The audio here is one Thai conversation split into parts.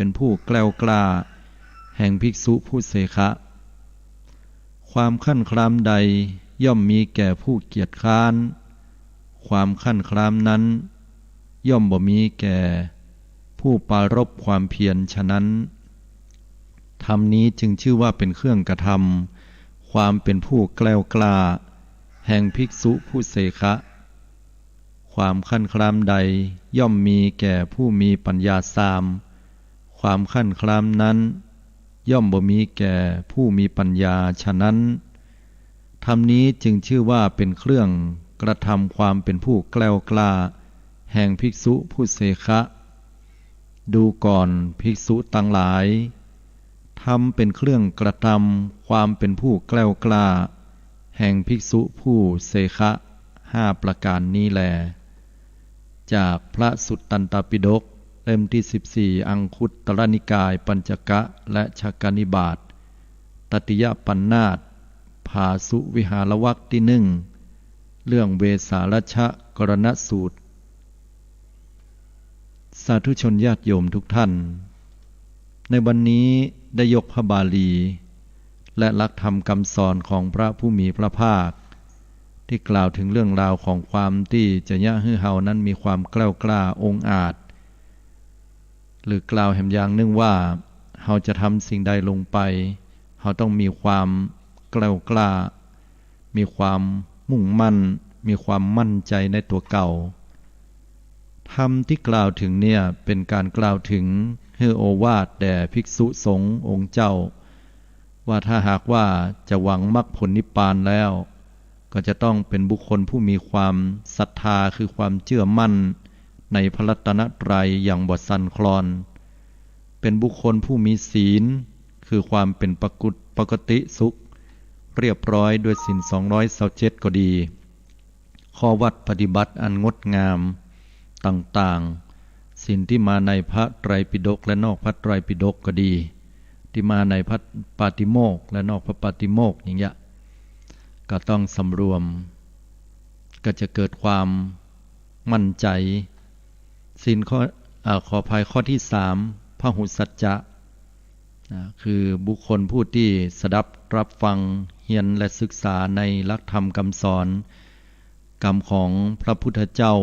เป็นผู้แกล้วกล้าแห่งภิกษุผู้เสขะความขั้นครามใดย่อมมีแก่ผู้เกียจคร้านความขั้นครามนั้นย่อมบ่มีแก่ผู้ปรารภความเพียรฉะนั้นธรรมนี้จึงชื่อว่าเป็นเครื่องกระทำความเป็นผู้แกล้วกล้าแห่งภิกษุผู้เสขะความขั้นครามใดย่อมมีแก่ผู้มีปัญญาสามความขั้นครามนั้นย่อมบ่มีแก่ผู้มีปัญญาฉะนั้นธรรมนี้จึงชื่อว่าเป็นเครื่องกระทำความเป็นผู้แกล้วกล้าแห่งภิกษุผู้เสขะดูก่อนภิกษุทั้งหลายธรรมเป็นเครื่องกระทำความเป็นผู้แกล้วกล้าแห่งภิกษุผู้เสขะ5ประการนี้แลจากพระสุตตันตปิฎกเล่มที่14อังคุตตรนิกายปัญจกะและชักกนิบาตตติยปัณณาสภาสุวิหารวรรคที่หนึ่งเรื่องเวสาลชะกรณสูตรสาธุชนญาติโยมทุกท่านในวันนี้ได้ยกพระบาลีและหลักธรรมคำสอนของพระผู้มีพระภาคที่กล่าวถึงเรื่องราวของความที่จะยะฮือเฮานั้นมีความแกล้วกล้าองอาจหรือกล่าวแห่งอย่างหนึ่งว่าเฮาจะทำสิ่งใดลงไปเฮาต้องมีความแกล้วกล้ามีความมุ่งมั่นมีความมั่นใจในตัวเก่าธรรมที่กล่าวถึงเนี่ยเป็นการกล่าวถึงให้โอวาทแด่ภิกษุสงฆ์องค์เจ้าว่าถ้าหากว่าจะหวังมรรคผลนิพพานแล้วก็จะต้องเป็นบุคคลผู้มีความศรัทธาคือความเชื่อมั่นในพระรัตนตรัยอย่างบ่สั่นคลอนเป็นบุคคลผู้มีศีลคือความเป็นปกติสุขเรียบร้อยด้วยศีล227ก็ดีข้อวัดปฏิบัติอันงดงามต่างๆศีลที่มาในพระไตรปิฎกและนอกพระไตรปิฎกก็ดีที่มาในพระปาติโมกข์และนอกพระปาติโมกข์อย่างเงี้ยก็ต้องสำรวมก็จะเกิดความมั่นใจศีลขออภัยข้อที่3พหุสัจจะคือบุคคลผู้ที่สดับรับฟังเรียนและศึกษาในหลักธรรมคำสอนกรรมของพระพุทธเจ้า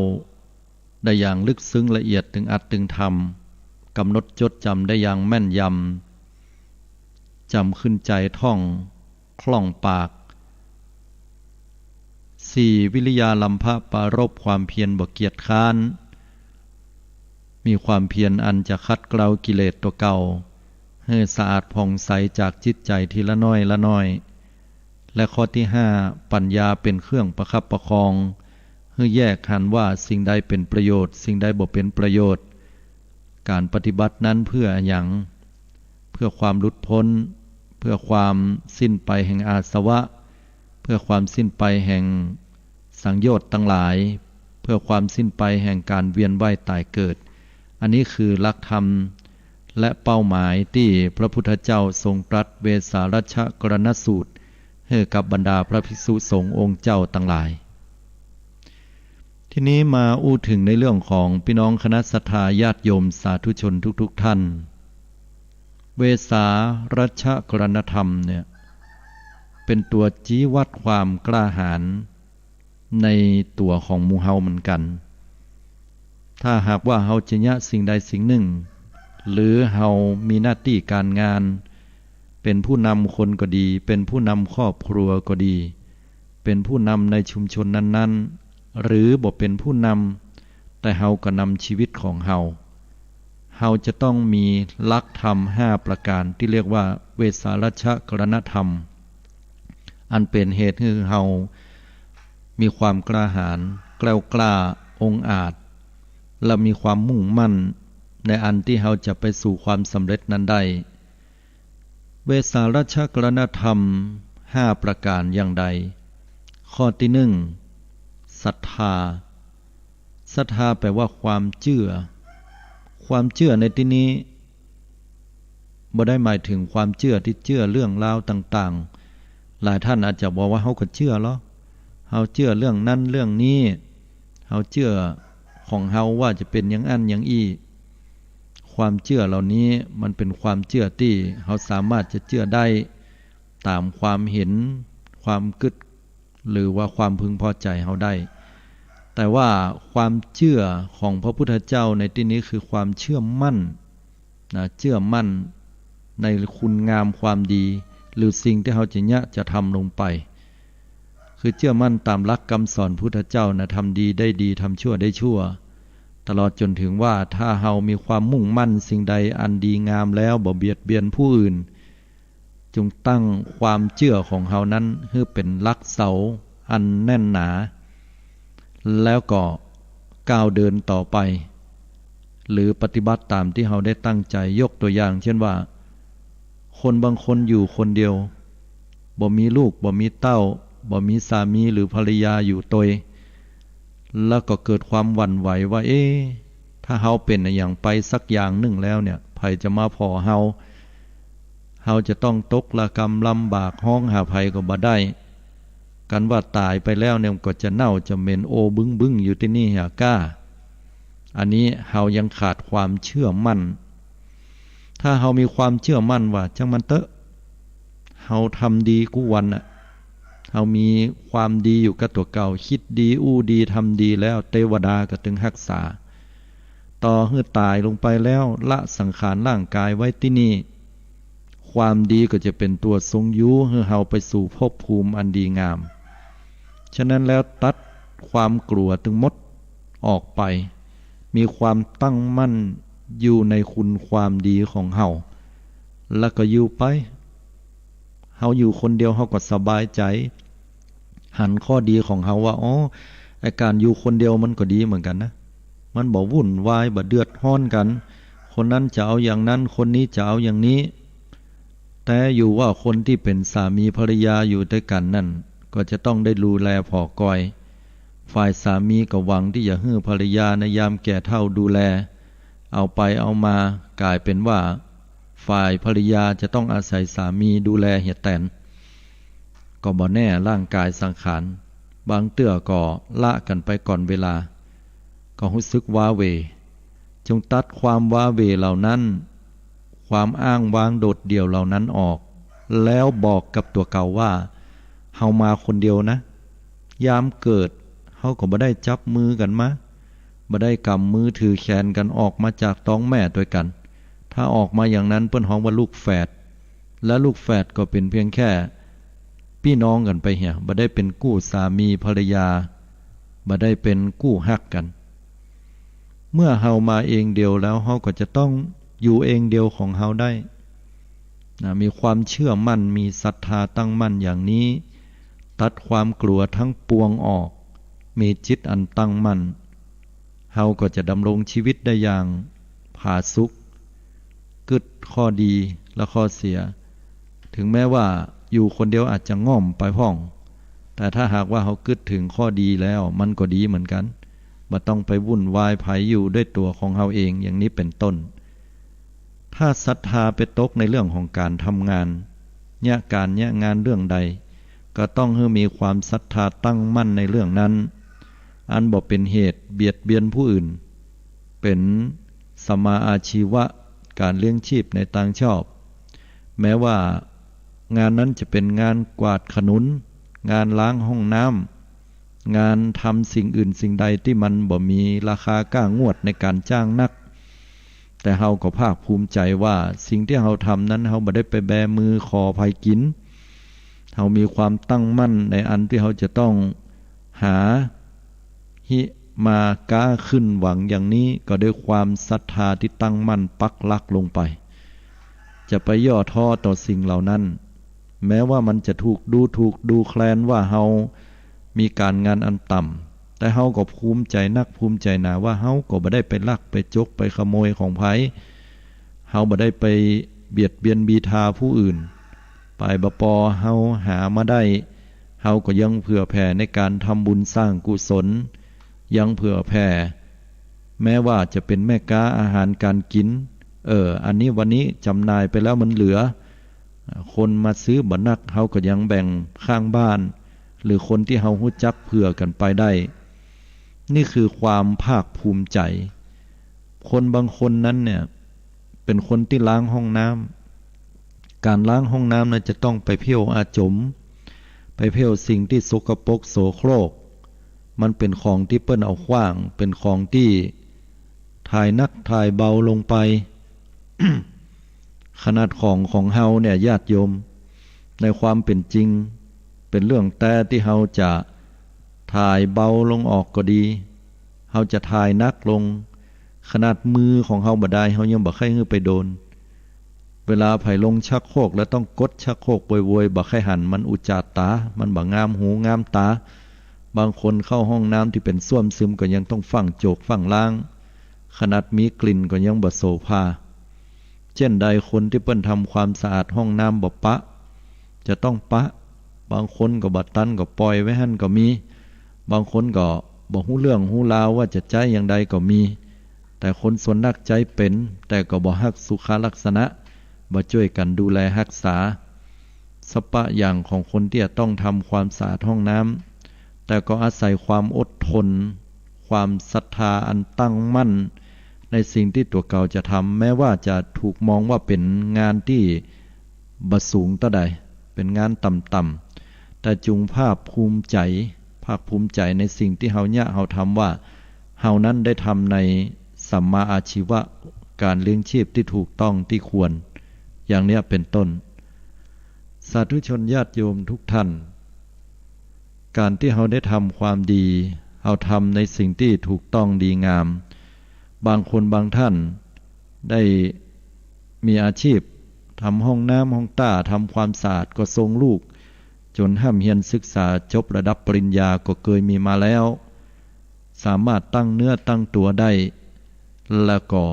ได้อย่างลึกซึ้งละเอียดถึงอัตถึงธรรมกำหนดจดจำได้อย่างแม่นยำจำขึ้นใจท่องคล่องปาก4วิริยาลัมภะปารภความเพียรบ่เกียจคร้านมีความเพียรอันจะคัดเกลากิเลสตัวเก่าให้สะอาดผ่องใสจากจิตใจทีละน้อยละน้อยและข้อที่5ปัญญาเป็นเครื่องประคับประคองให้แยกหันว่าสิ่งใดเป็นประโยชน์สิ่งใดบ่เป็นประโยชน์การปฏิบัตินั้นเพื่อหยังเพื่อความหลุดพ้นเพื่อความสิ้นไปแห่งอาสวะเพื่อความสิ้นไปแห่งสังโยชน์ทั้งหลายเพื่อความสิ้นไปแห่งการเวียนว่ายตายเกิดอันนี้คือหลักธรรมและเป้าหมายที่พระพุทธเจ้าทรงตรัสเวสาลชะกรณสูตรให้กับบรรดาพระภิกษุสงฆ์องค์เจ้าทั้งหลายทีนี้มาอู้ถึงในเรื่องของพี่น้องคณะศรัทธาญาติโยมสาธุชนทุกท่านเวสาลชะกรณธรรมเนี่ยเป็นตัวชี้วัดความกล้าหาญในตัวของหมู่เฮาเหมือนกันถ้าหากว่าเฮาจะยะสิ่งใดสิ่งหนึ่งหรือเฮามีหน้าที่การงานเป็นผู้นำคนก็ดีเป็นผู้นำครอบครัวก็ดีเป็นผู้นำในชุมชนนั้นๆหรือบ่เป็นผู้นำแต่เฮาก็นำชีวิตของเฮาจะต้องมีหลักธรรม5ประการที่เรียกว่าเวสาลชะกรณธรรมอันเป็นเหตุให้เฮามีความกล้าหาญแกล้วกล้าองอาจและมีความมุ่งมั่นในอันที่เฮาจะไปสู่ความสำเร็จนั้นได้เวสาลชะกรณธรรม5ประการอย่างใดข้อที่1ศรัทธาศรัทธาแปลว่าความเชื่อความเชื่อในที่นี้บ่ได้หมายถึงความเชื่อที่เชื่อเรื่องราวต่างๆหลายท่านอาจจะบอกว่าเฮาก็เชื่อเหรอเฮาเชื่อเรื่องนั้นเรื่องนี้เฮาเชื่อของเฮาว่าจะเป็นอย่างอันอย่างอี้ค ความเชื่อเหล่านี้มันเป็นความเชื่อที่เขาสามารถจะเชื่อได้ตามความเห็นความกึศหรือว่าความพึงพอใจเขาได้แต่ว่าความเชื่อของพระพุทธเจ้าในที่นี้คือความเชื่อมั่นนะเชื่อมั่นในคุณงามความดีหรือสิ่งที่เขาจะทำลงไปคือเชื่อมั่นตามหลักคำสอนพุทธเจ้านะทำดีได้ดีทำชั่วได้ชั่วตลอดจนถึงว่าถ้าเฮามีความมุ่งมั่นสิ่งใดอันดีงามแล้วบ่เบียดเบียนผู้อื่นจงตั้งความเชื่อของเฮานั้นให้เป็นหลักเสาอันแน่นหนาแล้วก็ก้าวเดินต่อไปหรือปฏิบัติตามที่เฮาได้ตั้งใจยกตัวอย่างเช่นว่าคนบางคนอยู่คนเดียวบ่มีลูกบ่มีเต้าบ่มีสามีหรือภรรยาอยู่ตยแล้วก็เกิดความหวั่นไหวว่าถ้าเฮาเป็นอย่างไปสักอย่างหนึ่งแล้วเนี่ยไผจะมาพอเฮาจะต้องตกระกำลำบากห้องหาไผก็บ่ได้กันว่าตายไปแล้วเนี่ยก็จะเน่าจะเหม็นโอบึ้งอยู่ที่นี่หากล้าอันนี้เฮายังขาดความเชื่อมั่นถ้าเฮามีความเชื่อมั่นว่าจังมันเตอะเฮาทำดีกูวันน่ะเฮามีความดีอยู่กับตัวเก่าคิดดีอู้ดีทำดีแล้วเทวดาก็ถึงรักษาต่อเมื่อตายลงไปแล้วละสังขารร่างกายไว้ที่นี่ความดีก็จะเป็นตัวทรงอยู่ให้เฮาไปสู่ภพภูมิอันดีงามฉะนั้นแล้วตัดความกลัวทั้งหมดออกไปมีความตั้งมั่นอยู่ในคุณความดีของเฮาแล้วก็อยู่ไปเฮาอยู่คนเดียวเฮาก็สบายใจหันข้อดีของเฮาว่าไอ้การอยู่คนเดียวมันก็ดีเหมือนกันนะมันบ่วุ่นวายบ่เดือดร้อนกันคนนั้นจะเอาอย่างนั้นคนนี้จะเอาอย่างนี้แต่อยู่ว่าคนที่เป็นสามีภรรยาอยู่ด้วยกันนั่นก็จะต้องได้ดูแลผอกอยฝ่ายสามีก็หวังที่จะให้ภรรยาในยามแก่เฒ่าดูแลเอาไปเอามากลายเป็นว่าฝ่ายภรรยาจะต้องอาศัยสามีดูแลเหียแตนก็บ่แน่ร่างกายสังขารบางเตื้อก็ละกันไปก่อนเวลาก็รู้สึกว้าเหวจงตัดความว้าเหวเหล่านั้นความอ้างว้างโดดเดี่ยวเหล่านั้นออกแล้วบอกกับตัวเก่าว่าเฮามาคนเดียวนะยามเกิดเฮาก็บ่ได้จับมือกันมาบ่ได้กำมือถือแขนกันออกมาจากท้องแม่ด้วยกันถ้าออกมาอย่างนั้นเปิ้นฮ้องว่าลูกแฝดและลูกแฝดก็เป็นเพียงแค่พี่น้องกันไปเหี่ยบ่ได้เป็นคู่สามีภรรยาบ่ได้เป็นคู่ฮักกันเมื่อเฮามาเองเดียวแล้วเฮาก็จะต้องอยู่เองเดียวของเฮาได้มีความเชื่อมั่นมีศรัทธาตั้งมั่นอย่างนี้ตัดความกลัวทั้งปวงออกมีจิตอันตั้งมั่นเฮาก็จะดำรงชีวิตได้อย่างผาสุกกึดข้อดีและข้อเสียถึงแม้ว่าอยู่คนเดียวอาจจะง่อมไปพ้องแต่ถ้าหากว่าเฮากึดถึงข้อดีแล้วมันก็ดีเหมือนกันบ่ต้องไปวุ่นวายไผอยู่ด้วยตัวของเฮาเองอย่างนี้เป็นต้นถ้าศรัทธาไปตกในเรื่องของการทำงานเนี่ยงานเรื่องใดก็ต้องให้มีความศรัทธาตั้งมั่นในเรื่องนั้นอันบ่เป็นเหตุเบียดเบียนผู้อื่นเป็นสมาอาชีวะการเลี้ยงชีพในทางชอบแม้ว่างานนั้นจะเป็นงานกวาดขนุนงานล้างห้องน้ำงานทำสิ่งอื่นสิ่งใดที่มันบ่มีราคาก้างวดในการจ้างนักแต่เฮาก็ภาคภูมิใจว่าสิ่งที่เฮาทำนั้นเฮาบ่ได้ไปแบมือขอภัยกินเฮามีความตั้งมั่นในอันที่เฮาจะต้องหาหิมาก้าขึ้นหวังอย่างนี้ก็ด้วยความศรัทธาที่ตั้งมั่นปักหลักลงไปจะไปย่อท้อต่อสิ่งเหล่านั้นแม้ว่ามันจะถูกดูแคลนว่าเฮามีการงานอันต่ำแต่เฮาก็ภูมิใจนักภูมิใจหนาว่าเฮาก็บ่ได้ไปลักไปจกไปขโมยของไผเฮาบ่ได้ไปเบียดเบียนบีทาผู้อื่นไปบ่ปอเฮาหามาได้เฮาก็ยังเผื่อแผ่ในการทำบุญสร้างกุศลยังเผื่อแผ่แม้ว่าจะเป็นแม่ค้าอาหารการกินอันนี้วันนี้จำหน่ายไปแล้วมันเหลือคนมาซื้อบ่นักเฮาก็ยังแบ่งข้างบ้านหรือคนที่เฮารู้จักเผื่อกันไปได้นี่คือความภาคภูมิใจคนบางคนนั้นเนี่ย เป็นคนที่ล้างห้องน้ำการล้างห้องน้ำนั้นจะต้องไปเพี้ยวอาจมไปเพี้ยวสิ่งที่สกปรกโสโครกมันเป็นของที่เปิ้นเอาขว้างเป็นของที่ถ่ายนักถ่ายเบาลงไป ขนาดของเฮาเนี่ยญาติโยมในความเป็นจริงเป็นเรื่องแต่ที่เฮาจะถ่ายเบาลงออกก็ดีเฮาจะถ่ายนักลงขนาดมือของเฮาบ่ได้เฮายังบ่ใครฮื้อไปโดนเวลาไผลงชักโครกแล้วต้องกดชักโครกโวยๆบ่ใครหันมันอุจจาตามันบ่งามหูงามตาบางคนเข้าห้องน้ำที่เป็นส้วมซึมก็ยังต้องฝังโจกฝังล้างขนาดมีกลิ่นก็ยังบ่โสภาเช่นใดคนที่เปิ้นทำความสะอาดห้องน้ำบ่ปะจะต้องปะบางคนก็บ่ตันก็ปล่อยไว้หั่นก็มีบางคนก็บ่ฮู้เรื่องฮู้ราวว่าจะใจอย่างใดก็มีแต่คนส่วนนักใจเป็นแต่ก็บ่ฮักสุขลักษณะบ่ช่วยกันดูแลรักษาสปะอย่างของคนที่จะต้องทำความสะอาดห้องน้ำแต่ก็อาศัยความอดทนความศรัทธาอันตั้งมั่นในสิ่งที่ตัวเก่าจะทำแม้ว่าจะถูกมองว่าเป็นงานที่บ่สูงเท่าใดเป็นงานต่ำๆแต่จุงภาคภูมิใจในสิ่งที่เฮาเนี่ยเฮาทำว่าเฮานั้นได้ทำในสัมมาอาชีวะการเลี้ยงชีพที่ถูกต้องที่ควรอย่างเนี้ยเป็นต้นสาธุชนญาติโยมทุกท่านการที่เฮาได้ทำความดีเฮาทำในสิ่งที่ถูกต้องดีงามบางคนบางท่านได้มีอาชีพทำห้องน้ำห้องต้าทำความสะอาดก็ส่งลูกจนห้ำเฮียนศึกษาจบระดับปริญญาก็เคยมีมาแล้วสามารถตั้งเนื้อตั้งตัวได้แล้วก็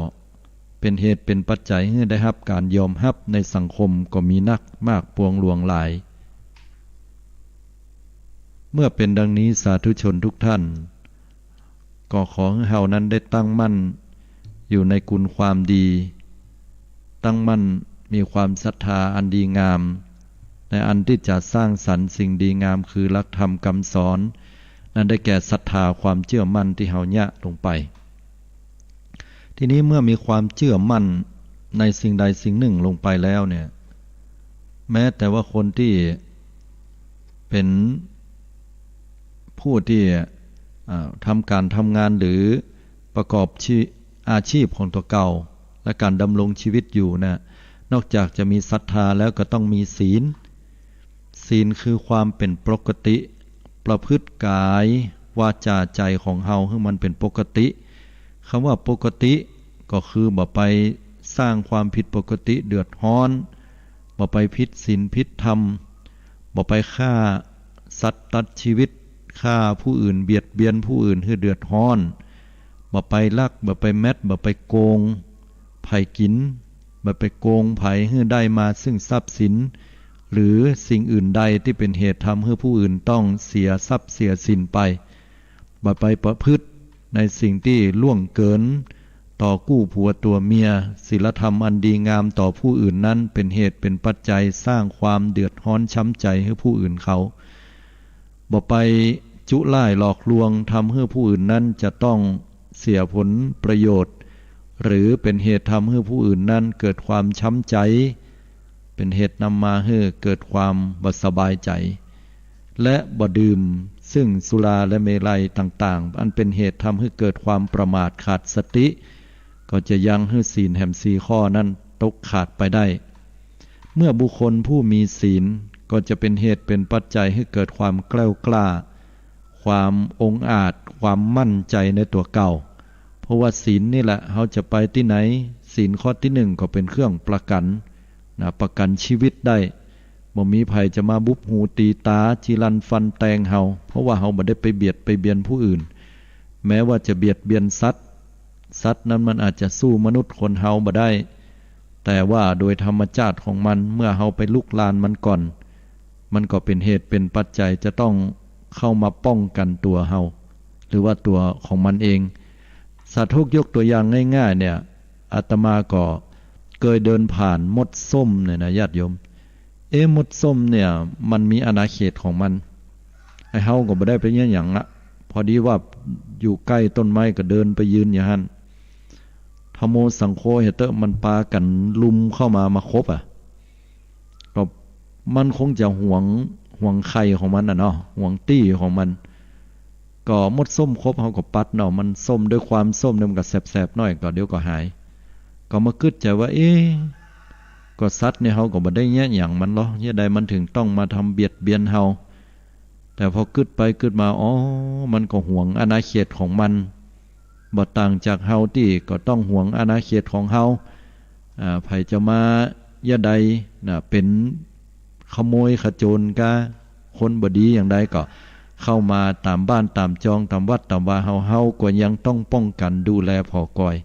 เป็นเหตุเป็นปัจจัยให้ได้รับการยอมรับในสังคมก็มีนักมากปวงหลวงหลายเมื่อเป็นดังนี้สาธุชนทุกท่านก็ขอให้เฮานั้นได้ตั้งมั่นอยู่ในคุณความดีตั้งมั่นมีความศรัทธาอันดีงามในอันที่จะสร้างสรรค์สิ่งดีงามคือหลักธรรมคำสอนนั้นได้แก่ศรัทธาความเชื่อมั่นที่เฮาเนี่ยลงไปทีนี้เมื่อมีความเชื่อมั่นในสิ่งใดสิ่งหนึ่งลงไปแล้วเนี่ยแม้แต่ว่าคนที่เป็นผู้ที่ทำการทำงานหรือประกอบอาชีพของตัวเก่าและการดำรงชีวิตอยู่นะนอกจากจะมีศรัทธาแล้วก็ต้องมีศีลคือความเป็นปกติประพฤติกายวาจาใจของเฮาให้มันเป็นปกติคำว่าปกติก็คือบ่ไปสร้างความผิดปกติเดือดร้อนบ่ไปผิดศีลผิดธรรมบ่ไปฆ่าสัตว์ตัดชีวิตฆ่าผู้อื่นเบียดเบียนผู้อื่นให้เดือดร้อนบ่ไปลักบ่ไปแมดบ่ไปโกงไผกินบ่ไปโกงไผให้ได้มาซึ่งทรัพย์สินหรือสิ่งอื่นใดที่เป็นเหตุทำให้ผู้อื่นต้องเสียทรัพย์เสียสินไปบ่ไปประพฤติในสิ่งที่ล่วงเกินต่อกู้ผัวตัวเมียศีลธรรมอันดีงามต่อผู้อื่นนั้นเป็นเหตุเป็นปัจจัยสร้างความเดือดร้อนช้ำใจให้ผู้อื่นเขาบ่ไปจุล่ายหลอกลวงทำให้ผู้อื่นนั้นจะต้องเสียผลประโยชน์หรือเป็นเหตุทำให้ผู้อื่นนั้นเกิดความช้ำใจเป็นเหตุนำมาให้เกิดความบ่สบายใจและบ่ดื่มซึ่งสุราและเมลัยต่างๆอันเป็นเหตุทำให้เกิดความประมาทขาดสติก็จะยังให้ศีลแห่งสี่ข้อนั้นตกขาดไปได้เมื่อบุคคลผู้มีศีลก็จะเป็นเหตุเป็นปัจจัยให้เกิดความแกล้วกล้าความองอาจความมั่นใจในตัวเก่าเพราะว่าศีลนี่แหละเขาจะไปที่ไหนศีลข้อที่หนึ่งก็เป็นเครื่องประกันประกันชีวิตได้บ่มีภัยจะมาบุบหูตีตาจีรันฟันแตงเฮาเพราะว่าเฮาบ่ได้ไปเบียดไปเบียนผู้อื่นแม้ว่าจะเบียดเบียนสัตว์นั้นมันอาจจะสู้มนุษย์คนเฮาบ่ได้แต่ว่าโดยธรรมชาติของมันเมื่อเฮาไปลุกลานมันก่อนมันก็เป็นเหตุเป็นปัจจัยจะต้องเข้ามาป้องกันตัวเฮาหรือว่าตัวของมันเองสาธุยกตัวอย่างง่ายๆเนี่ยอาตมาก็เคยเดินผ่านมดส้มเนี่ยนะญาติโยมมดส้มเนี่ยมันมีอาณาเขตของมันไอ้เฮาก็บ่ได้ไปเงี้ยอย่างละพอดีว่าอยู่ใกล้ต้นไม้ก็เดินไปยืนอย่างนั้นท โมสังโฆเฮเตอร์มันปากันลุมเข้ามาคบก็มันคงจะห่วงไข่ของมันเนาะห่วงตี้ของมันก็มดส้มครบเขาก็ปัดเนาะมันส้มด้วยความส้มเนี่ยมันก็แสบๆหน่อยก็เดี๋ยวก็หายก็มาคิดใจว่าก็สัตว์เนี่ยเฮาก็บ่ได้แย่หยังมันหรอกเฮ็ดใดมันถึงต้องมาทำเบียดเบียนเฮาแต่พอคิดไปคิดมามันก็ห่วงอาณาเขตของมันบ่ต่างจากเฮาที่ก็ต้องห่วงอาณาเขตของเฮาไผจะมาอย่าใดน่ะเป็นขโมยขโจรกะคนบ่ดีอย่างใดก็เข้ามาตามบ้านตามจองตามวัดตามว่าเฮาก็ยังต้องป้องกันดูแลพอกอย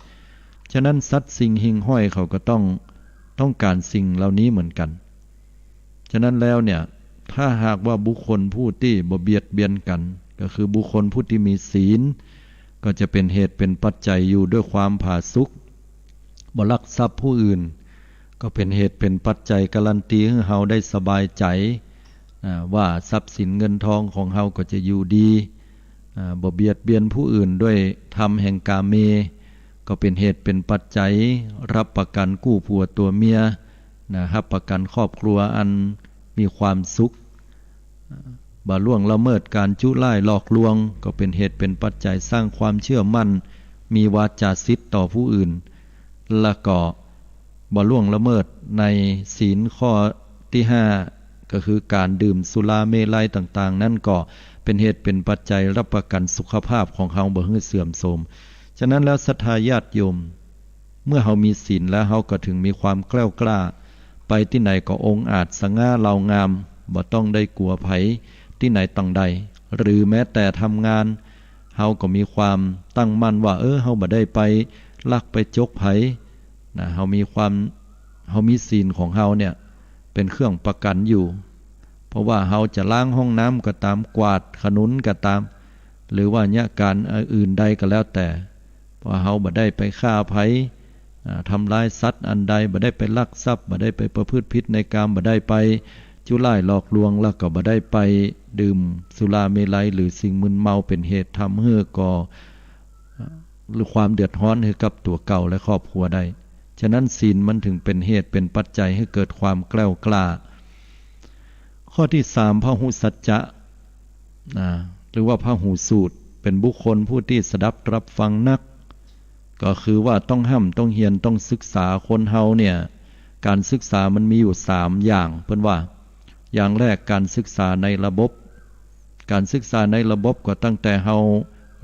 ฉะนั้นสัตว์สิ่งหิ่งห้อยเขาก็ต้องการสิ่งเหล่านี้เหมือนกันฉะนั้นแล้วเนี่ยถ้าหากว่าบุคคลผู้ที่บ่เบียดเบียนกันก็คือบุคคลผู้ที่มีศีลก็จะเป็นเหตุเป็นปัจจัยอยู่ด้วยความผาสุกบ่ลักทรัพย์ผู้อื่นก็เป็นเหตุเป็นปัจจัยการันตีให้เฮาได้สบายใจว่าทรัพย์สินเงินทองของเฮาก็จะอยู่ดีบ่เบียดเบียนผู้อื่นด้วยธรรมแห่งกาเมก็เป็นเหตุเป็นปัจจัยรับประกันกู้ผัวตัวเมียรับประกันครอบครัวอันมีความสุขบ่ล่วงละเมิดการจุล่ายหลอกลวงก็เป็นเหตุเป็นปัจจัยสร้างความเชื่อมั่นมีวาจาสิทธิ์ต่อผู้อื่นและก็บ่ล่วงละเมิดในศีลข้อที่5ก็คือการดื่มสุราเมลัยต่างๆนั่นก็เป็นเหตุเป็นปัจจัยรับประกันสุขภาพของเขาบ่ให้เสื่อมโทรมฉะนั้นแล้วศรัทธาญาติโยมเมื่อเฮามีศีลแล้วเฮาก็ถึงมีความแกล้วกล้าไปที่ไหนก็องอาจสง่าเหล่างามบ่ต้องได้กลัวไผที่ไหนต้องใดหรือแม้แต่ทำงานเฮาก็มีความตั้งมั่นว่าเฮาบ่ได้ไปลักไปจกไผเฮามีศีลของเฮาเนี่ยเป็นเครื่องประกันอยู่เพราะว่าเฮาจะล้างห้องน้ำก็ตามกวาดขนุนก็ตามหรือว่าเนี่ยการอื่นใดก็แล้วแต่เพราะเฮาบ่ได้ไปฆ่าไผทำลายสัตว์อันใดบ่ได้ไปลักทรัพย์บ่ได้ไปประพฤติผิดในกามบ่ได้ไปจุล่ายหลอกลวงแล้วก็บ่ได้ไปดื่มสุราเมลัยหรือสิ่งมึนเมาเป็นเหตุทำให้ก่อหรือความเดือดร้อนให้กับตัวเก่าและครอบครัวได้ฉะนั้นศีลมันถึงเป็นเหตุเป็นปัจจัยให้เกิดความแกล้วกล้าข้อที่3พหุสัจจะหรือว่าพหูสูตรเป็นบุคคลผู้ที่สดับรับฟังนักก็คือว่าต้องห้ำต้องเฮียนต้องศึกษาคนเฮาเนี่ยการศึกษามันมีอยู่3อย่างเพิ่นว่าอย่างแรกการศึกษาในระบบการศึกษาในระบบก็ตั้งแต่เฮา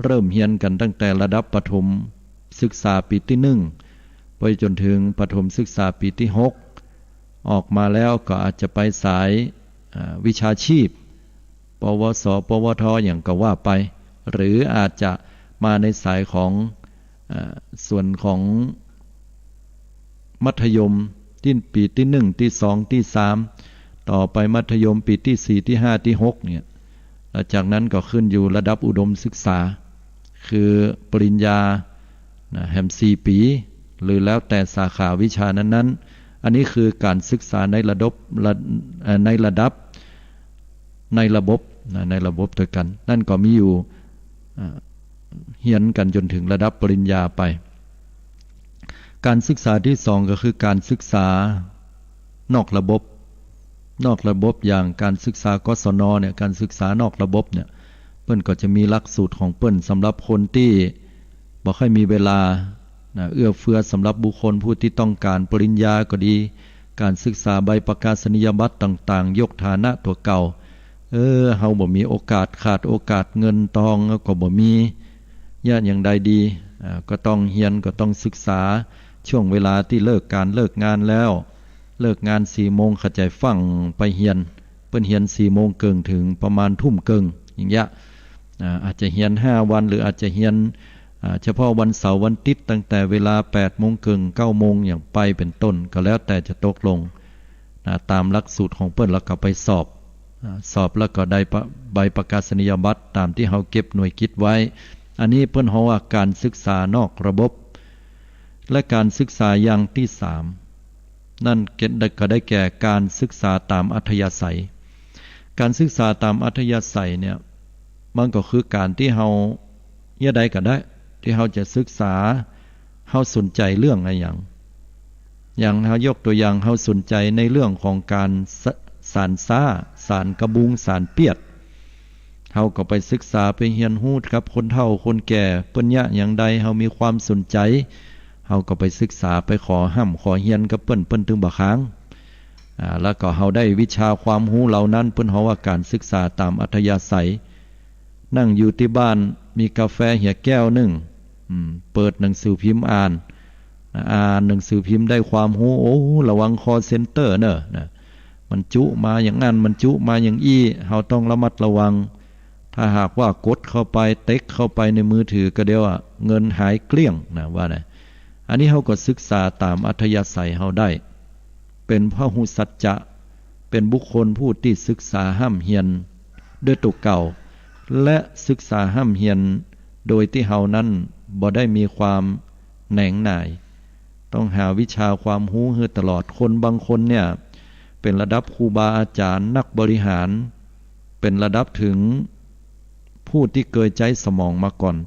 เริ่มเฮียนกันตั้งแต่ระดับประถมศึกษาปีที่1ไปจนถึงประถมศึกษาปีที่6ออกมาแล้วก็อาจจะไปสายวิชาชีพปวสปวทอย่างก็ว่าไปหรืออาจจะมาในสายของส่วนของมัธยมที่ปีที่1ที่2ที่3ต่อไปมัธยมปีที่4ที่5ที่6เนี่ยจากนั้นก็ขึ้นอยู่ระดับอุดมศึกษาคือปริญญาแฮม4ปีหรือแล้วแต่สาขาวิชานั้นๆอันนี้คือการศึกษาในระดับในระบบด้วยกันนั่นก็มีอยู่เรียนกันจนถึงระดับปริญญาไปการศึกษาที่2ก็คือการศึกษานอกระบบอย่างการศึกษากศนเนี่ยการศึกษานอกระบบเนี่ยเปิ้นก็จะมีหลักสูตรของเปิ้นสำหรับคนที่บ่ค่อยมีเวลาเอื้อเฟื้อสำหรับบุคคลผู้ที่ต้องการปริญญาก็ดีการศึกษาใบประกาศนียบัตรต่างๆยกฐานะตัวเก่าเฮาบ่มีโอกาสขาดโอกาสเงินทองก็บ่มีญาติอย่างใดดีก็ต้องเรียนก็ต้องศึกษาช่วงเวลาที่เลิกงานแล้วเลิกงาน 4 โมงเข้าใจฟังไปเรียนเปิ้นเรียน 4 โมงเกิงถึงประมาณทุ่มเกิงอย่างเงี้ยอาจจะเรียน5วันหรืออาจจะเรียนเฉพาะวันเสาร์วันอาทิตย์ตั้งแต่เวลา 8 โมงเกิง 9 โมงอย่างไปเป็นต้นก็แล้วแต่จะตกลงตามหลักสูตรของเปิ้นแล้วก็ไปสอบแล้วก็ได้ใบประกาศนียบัตรตามที่เฮาเก็บหน่วยกิตไว้อันนี้เพิ่นเฮาว่าการศึกษานอกระบบและการศึกษาอย่างที่3นั่นก็ได้แก่การศึกษาตามอัธยาศัยการศึกษาตามอัธยาศัยเนี่ยมันก็คือการที่เฮาใดก็ได้ที่เฮาจะศึกษา เฮาสนใจเรื่องอะไรอย่างเฮายกตัวอย่างเฮาสนใจในเรื่องของการสารซ่าสารกระบุงสารเปียดเฮาก็ไปศึกษาไปเรียนรู้กับคนเฒ่าคนแก่เปิ้นยะอย่างใดเฮามีความสนใจเฮาก็ไปศึกษาไปขอขอเรียนกับเปิ้นถึงบ่ค้างแล้วก็เฮาได้วิชาความรู้เหล่านั้นเปิ้นเฮาว่าการศึกษาตามอัธยาศัยนั่งอยู่ที่บ้านมีกาแฟเหียแก้วนึงเปิดหนังสือพิมพ์อ่านหนังสือพิมพ์ได้ความรู้โอ้ระวังคอเซ็นเตอร์เนอะนะมันจุมาอย่างนั้นมันจุมาอย่างอี้เฮาต้องระมัดระวังถ้าหากว่ากดเข้าไปเต็กเข้าไปในมือถือก็เดียวเงินหายเกลี้ยงนะว่านะอันนี้เฮาก็ศึกษาตามอัธยาศัยเฮาได้เป็นพหุสัจจะเป็นบุคคลผู้ที่ศึกษาห้ำเฮียนด้วยตัวเก่าและศึกษาห้ำเฮียนโดยที่เฮานั้นบ่ได้มีความแหน่งหน่ายต้องหาวิชาความรู้ให้ตลอดคนบางคนเนี่ยเป็นระดับครูบาอาจารย์นักบริหารเป็นระดับถึงผู้ที่เคยใจสมองมาก่อน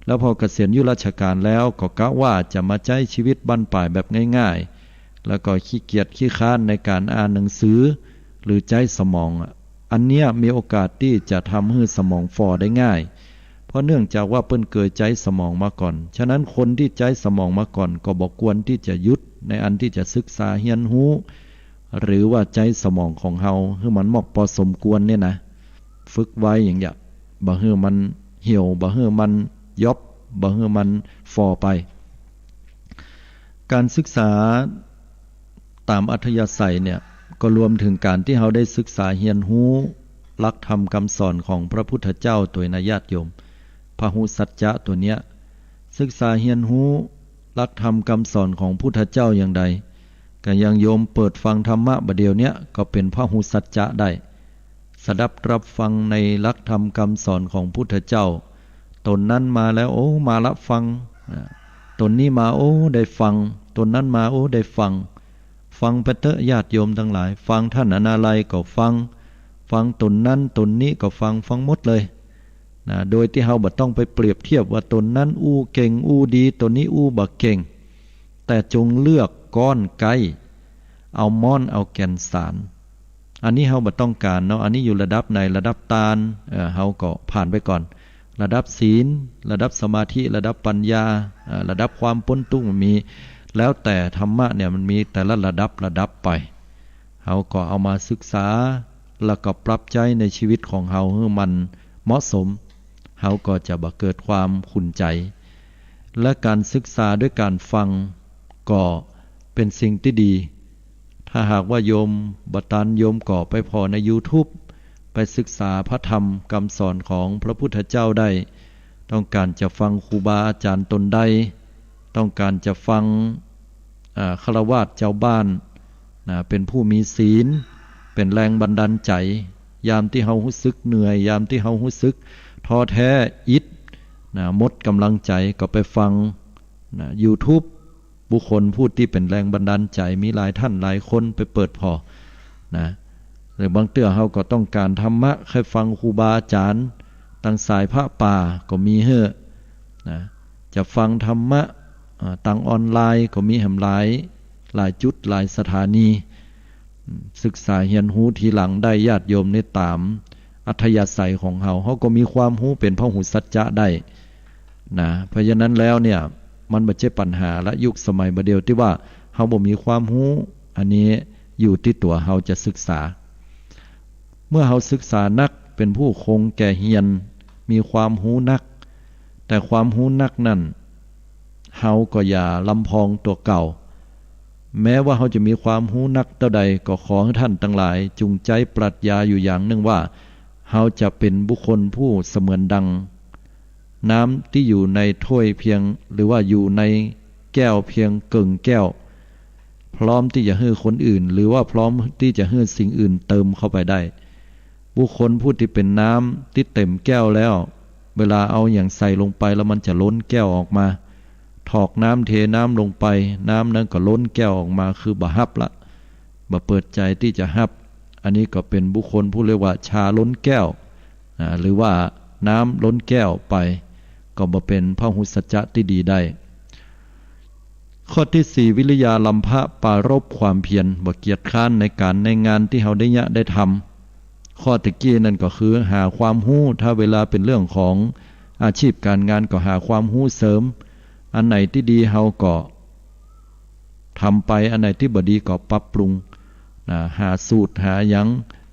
แล้วพอเกษียณอยู่ราชการแล้วก็กะว่าจะมาใช้ชีวิตบั้นปลายแบบง่ายๆแล้วก็ขี้เกียจขี้ค้านในการอ่านหนังสือหรือใจสมองอันเนี้ยมีโอกาสที่จะทำให้สมองฝ่อได้ง่ายเพราะเนื่องจากว่าเปิ้นเกิดใจสมองมาก่อนฉะนั้นคนที่ใจสมองมาก่อนก็บ่ควรที่จะยุดในอันที่จะศึกษาเรียนรู้หรือว่าใจสมองของเฮาให้มันเหมาะพอสมควรเนี่ยนะฝึกไว้อย่างเงี้ยบ่ให้มันเหี่ยวบ่ให้มันยบบ่ให้มันฝ่อไปการศึกษาตามอัธยาศัยเนี่ยก็รวมถึงการที่เฮาได้ศึกษาเรียนรู้หลักธรรมคำสอนของพระพุทธเจ้าตัวญาติโยมพหุสัจจะตัวเนี้ยศึกษาเรียนรู้หลักธรรมคำสอนของพุทธเจ้าอย่างใดก็ยังโยมเปิดฟังธรรมะบัดเดียวเนี้ยก็เป็นพหุสัจจะได้สดับรับฟังในหลักธรรมคำสอนของพุทธเจ้าตนนั้นมาแล้วโอ้มารับฟังตนนี้มาโอ้ได้ฟังตนนั้นมาโอ้ได้ฟังไปเถอะญาติโยมทั้งหลายฟังท่านอนาลัยก็ฟังตนนั้นตนนี้ก็ฟังหมดเลยนะโดยที่เฮาบ่ต้องไปเปรียบเทียบว่าตนนั้นอู้เก่งอู้ดีตนนี้อู้บ่เก่งแต่จงเลือกก้อนไกเอาม่อนเอาแก่นสารอันนี้เฮาบ่ต้องการเนาะอันนี้อยู่ระดับไหนระดับตาลเฮาก็ผ่านไปก่อนระดับศีลระดับสมาธิระดับปัญญาระดับความพ้นทุกข์มันมีแล้วแต่ธรรมะเนี่ยมันมีแต่ละระดับไปเฮาก็เอามาศึกษาแล้วก็ปรับใจในชีวิตของเฮาให้มันเหมาะสมเฮาก็จะบ่เกิดความขุ่นใจและการศึกษาด้วยการฟังก็เป็นสิ่งที่ดีถ้าหากว่าโยมบ่ตันโยมก็ไปพอใน YouTube ไปศึกษาพระธรรมคำสอนของพระพุทธเจ้าได้ต้องการจะฟังครูบาอาจารย์ตนใดต้องการจะฟังฆราวาสเจ้าบ้านเป็นผู้มีศีลเป็นแรงบันดาลใจยามที่เฮารู้สึกเหนื่อยยามที่เฮารู้สึกท้อแท้อิดหมดกำลังใจก็ไปฟังYouTube บุคคลผู้ที่เป็นแรงบันดาลใจมีหลายท่านหลายคนไปเปิดพอนะหรือบางเตื้อเฮาก็ต้องการธรรมะใครฟังครูบาอาจารย์ตั้งสายพระป่าก็มีเฮ้อนะจะฟังธรรมะตั้งออนไลน์ก็มีแห่งหลายจุดหลายสถานีศึกษาเรียนรู้ทีหลังได้ญาติโยมในตามอัธยาศัยของเฮาก็มีความรู้เป็นพหุสัจจะได้นะเพราะฉะนั้นแล้วเนี่ยมันบ่ใช่ปัญหาละยุคสมัยบัดเดียวที่ว่าเฮาบ่มีความรู้อันนี้อยู่ที่ตัวเฮาจะศึกษาเมื่อเฮาศึกษานักเป็นผู้คงแก่เฮียนมีความรู้นักแต่ความรู้นักนั่นเฮาก็อย่าลำพองตัวเก่าแม้ว่าเฮาจะมีความรู้นักเท่าใดก็ขอให้ท่านทั้งหลายจุงใจปรัชญาอยู่อย่างหนึ่งว่าเฮาจะเป็นบุคคลผู้เสมือนดังน้ำที่อยู่ในถ้วยเพียงหรือว่าอยู่ในแก้วเพียงกึ่งแก้วพร้อมที่จะให้คนอื่นหรือว่าพร้อมที่จะให้สิ่งอื่นเติมเข้าไปได้บุคคลผู้ที่เป็นน้ำที่เต็มแก้วแล้วเวลาเอาอย่างใส่ลงไปแล้วมันจะล้นแก้วออกมาถอกน้ำเทน้ำลงไปน้ำนั้นก็ล้นแก้วออกมาคือบ่ฮับละบ่เปิดใจที่จะฮับอันนี้ก็เป็นบุคคลผู้เรียกว่าชาล้นแก้วหรือว่าน้ำล้นแก้วไปก็บ่เป็นพหุสัจจะที่ดีได้ ข้อที่สี่วิริยาลัมภะปรารภความเพียรบ่เกียจคร้านในการในงานที่เฮาได้ได้ทำข้อตะกี้นั่นก็คือหาความรู้ถ้าเวลาเป็นเรื่องของอาชีพการงานก็หาความรู้เสริมอันไหนที่ดีเฮาก็ทำไปอันไหนที่บ่ดีก็ปรับปรุงหาสูตรหาหยัง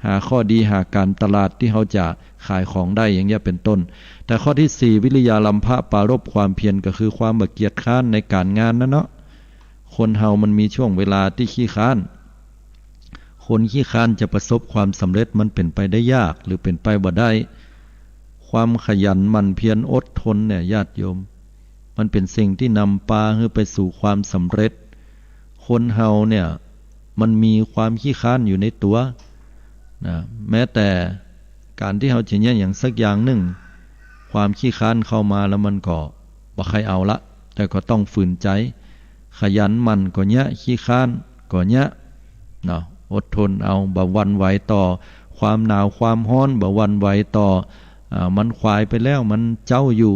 หาข้อดีหาการตลาดที่เฮาจะขายของได้อย่างนี้เป็นต้นแต่ข้อที่สี่วิริยาลัมภะปรารภความเพียรก็คือความบ่เกียจคร้านในการงานนั่นเนาะคนเฮามันมีช่วงเวลาที่ขี้ค้านคนขี้ค้านจะประสบความสำเร็จมันเป็นไปได้ยากหรือเป็นไปบ่ได้ความขยันหมั่นเพียรอดทนเนี่ยญาติโยมมันเป็นสิ่งที่นำพาให้ไปสู่ความสำเร็จคนเฮาเนี่ยมันมีความขี้ค้านอยู่ในตัวนะแม้แต่การที่เฮาจะเนี่ยอย่างสักอย่างหนึ่งความขี้ค้านเข้ามาแล้วมันก็บ่ใครเอาละแต่ก็ต้องฝืนใจขยันมันก็เนี่ยขี้ค้านก็เนี่ยเนาะอดทนเอาบ่หวั่นไหวต่อความหนาวความร้อนบ่หวั่นไหวต่อมันควายไปแล้วมันเจ้าอยู่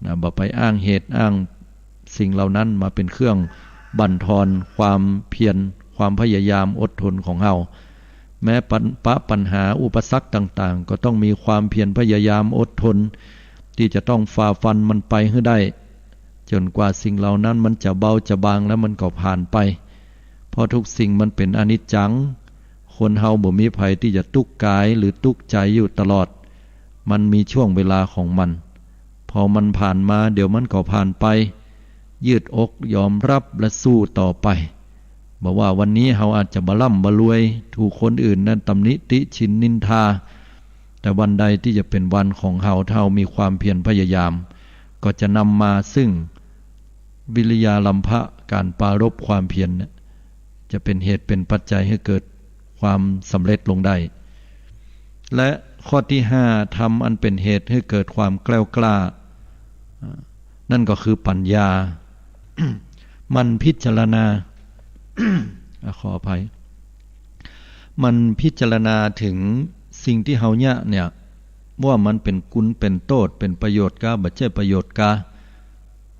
นะบ่ไปอ้างเหตุอ้างสิ่งเหล่านั้นมาเป็นเครื่องบั่นทอนความเพียรความพยายามอดทนของเฮาแม้ปัญหาอุปสรรคต่างๆก็ต้องมีความเพียรพยายามอดทนที่จะต้องฝ่าฟันมันไปให้ได้จนกว่าสิ่งเหล่านั้นมันจะเบาจะบางแล้วมันก็ผ่านไปเพราะทุกสิ่งมันเป็นอนิจจังคนเฮาบ่มีภัยที่จะตุกกายหรือตุกใจอยู่ตลอดมันมีช่วงเวลาของมันพอมันผ่านมาเดี๋ยวมันก็ผ่านไปยืดอกยอมรับและสู้ต่อไปบอกว่าวันนี้เฮาอาจจะบ่ร่ำบ่รวยถูกคนอื่นนั้นตำหนิติฉินนินทาแต่วันใดที่จะเป็นวันของเฮาเท่ามีความเพียรพยายามก็จะนำมาซึ่งวิริยาลัมภะการปรารภความเพียรเนี่ยจะเป็นเหตุเป็นปัจจัยให้เกิดความสำเร็จลงได้และข้อที่ห้าทำอันเป็นเหตุให้เกิดความแกล้วกล้านั่นก็คือปัญญา มันพิจารณา ขออภัยมันพิจารณาถึงสิ่งที่เฮาเนี่ยว่ามันเป็นกุลเป็นโทษเป็นประโยชน์กาบ่ใช่ประโยชน์กา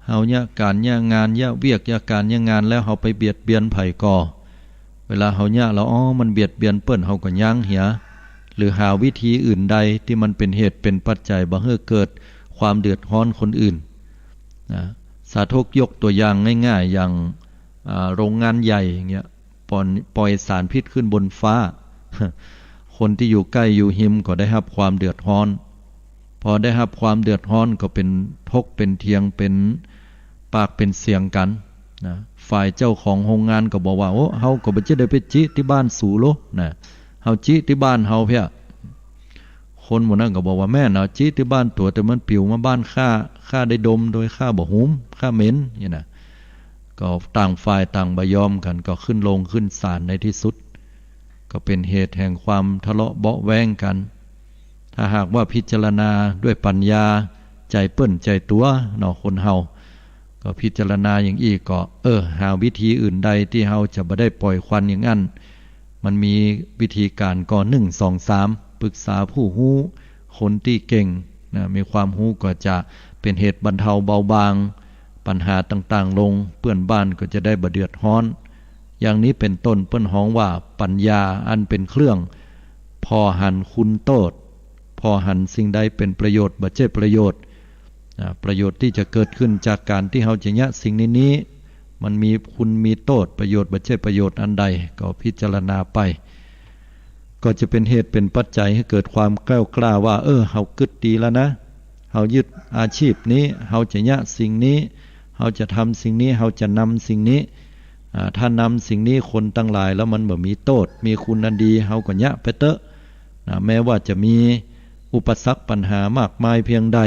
เฮาการงานเวียกการงานแล้วเฮาไปเบียดเบียนไผก่อเวลาเฮาแล้วมันเบียดเบียนเปิ้นเฮาก็ยั้งเหียหรือหาวิธีอื่นใดที่มันเป็นเหตุเป็นปัจจัยบ่ให้เกิดความเดือดร้อนคนอื่นนะสาธกยกตัวอย่างง่ายๆอย่างโรงงานใหญ่อย่างเงี้ยปล่อยสารพิษขึ้นบนฟ้า คนที่อยู่ใกล้อยู่หิมก็ได้รับความเดือดร้อนพอได้รับความเดือดร้อนก็เป็นทกเป็นเทียงเป็นปากเป็นเสียงกันนะฝ่ายเจ้าของโรงงานก็บอกว่าโอ้เฮาก็บ่ได้ไปจิที่บ้านสู่โลนะเฮาจิที่บ้านเฮาเพียคนหมู่นั้นก็บอกว่าแม่นเอาจิที่บ้านตัวแต่มันปิวมาบ้านข้าได้ดมโดยข้าบ่หุมข้าเหม็นนี่นะก็ต่างฝ่ายต่างบ่ยอมกันก็ขึ้นลงขึ้นศาลในที่สุดก็เป็นเหตุแห่งความทะเลาะเบาะแว้งกันถ้าหากว่าพิจารณาด้วยปัญญาใจเปิ้นใจตัวเนาะคนเฮาก็พิจารณาอย่างอีกก็หาวิธีอื่นใดที่เฮาจะบ่ได้ปล่อยควันอย่างนั้นมันมีวิธีการก่อ1 2 3ปรึกษาผู้ฮู้คนที่เก่งนะมีความฮู้ก็จะเป็นเหตุบรรเทาเบาบางปัญหาต่างๆลงเพื่อนบ้านก็จะได้บ่เดือดร้อนอย่างนี้เป็นต้นเปิ้นฮ้องว่าปัญญาอันเป็นเครื่องพอหันคุณโทษพอหันสิ่งใดเป็นประโยชน์บ่ใช่ประโยชน์ประโยชน์ที่จะเกิดขึ้นจากการที่เฮาจะยะสิ่งนี้มันมีคุณมีโทษประโยชน์บ่ใช่ประโยชน์อันใดก็พิจารณาไปก็จะเป็นเหตุเป็นปัจจัยให้เกิดความแกล้วกล้าว่าเฮากึดดีแล้วนะเฮายึดอาชีพนี้เฮาจะยะสิ่งนี้เฮาจะทำสิ่งนี้เฮาจะนำสิ่งนี้ถ้านำสิ่งนี้คนตั้งหลายแล้วมันบ่มีโทษมีคุณอันดีเฮาก็ยะไปเตอะแม้ว่าจะมีอุปสรรคปัญหามากมายเพียงใด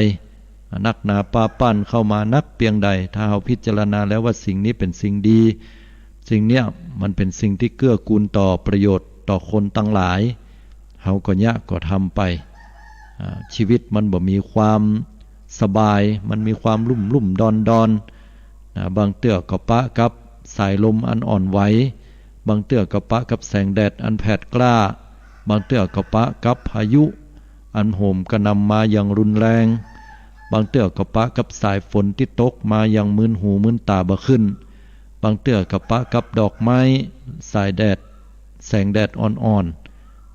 นักหนาปาปั้นเข้ามานักเพียงใดถ้าเฮาพิจารณาแล้วว่าสิ่งนี้เป็นสิ่งดีสิ่งเนี้ยมันเป็นสิ่งที่เกื้อกูลต่อประโยชน์ต่อคนตั้งหลายเฮาก็ยะก็ทำไปชีวิตมันบ่มีความสบายมันมีความลุ่มดอนบางเตื้อก็ปะกับสายลมอันอ่อนไหวบางเตื้อก็ปะกับแสงแดดอันแผดกล้าบางเตื้อก็ปะกับพายุอันโหมกระหน่ำมาอย่างรุนแรงบางเตื้อก็ปะกับสายฝนที่ตกมาอย่างมึนหูมึนตาบ่ขึ้น บางเตื้อกับปะกับดอกไม้สายแดดแสงแดดอ่อน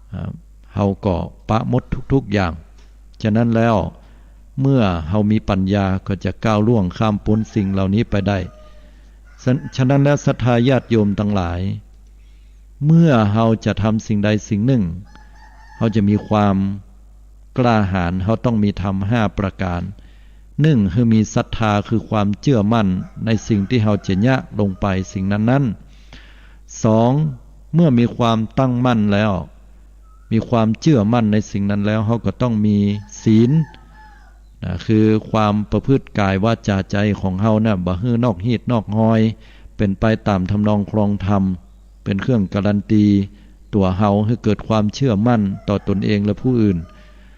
ๆเฮาก็ปะหมดทุกๆอย่างฉะนั้นแล้วเมื่อเฮามีปัญญาก็จะก้าวล่วงข้ามพ้นสิ่งเหล่านี้ไปได้ฉะนั้นแล้วศรัทธาญาติโยมทั้งหลายเมื่อเฮาจะทำสิ่งใดสิ่งหนึ่งเฮาจะมีความกล้าหาญเฮาต้องมีธรรม5ประการ1คือมีศรัทธาคือความเชื่อมั่นในสิ่งที่เฮาจะยะลงไปสิ่งนั้นๆ2เมื่อมีความตั้งมั่นแล้วมีความเชื่อมั่นในสิ่งนั้นแล้วเฮาก็ต้องมีศีลคือความประพฤติกายวาจาใจของเฮาน่ะบ่ฮื้อนอกฮีดนอกหอยเป็นไปตามทำนองครองธรรมเป็นเครื่องการันตีตัวเฮาให้เกิดความเชื่อมั่นต่อตนเองและผู้อื่น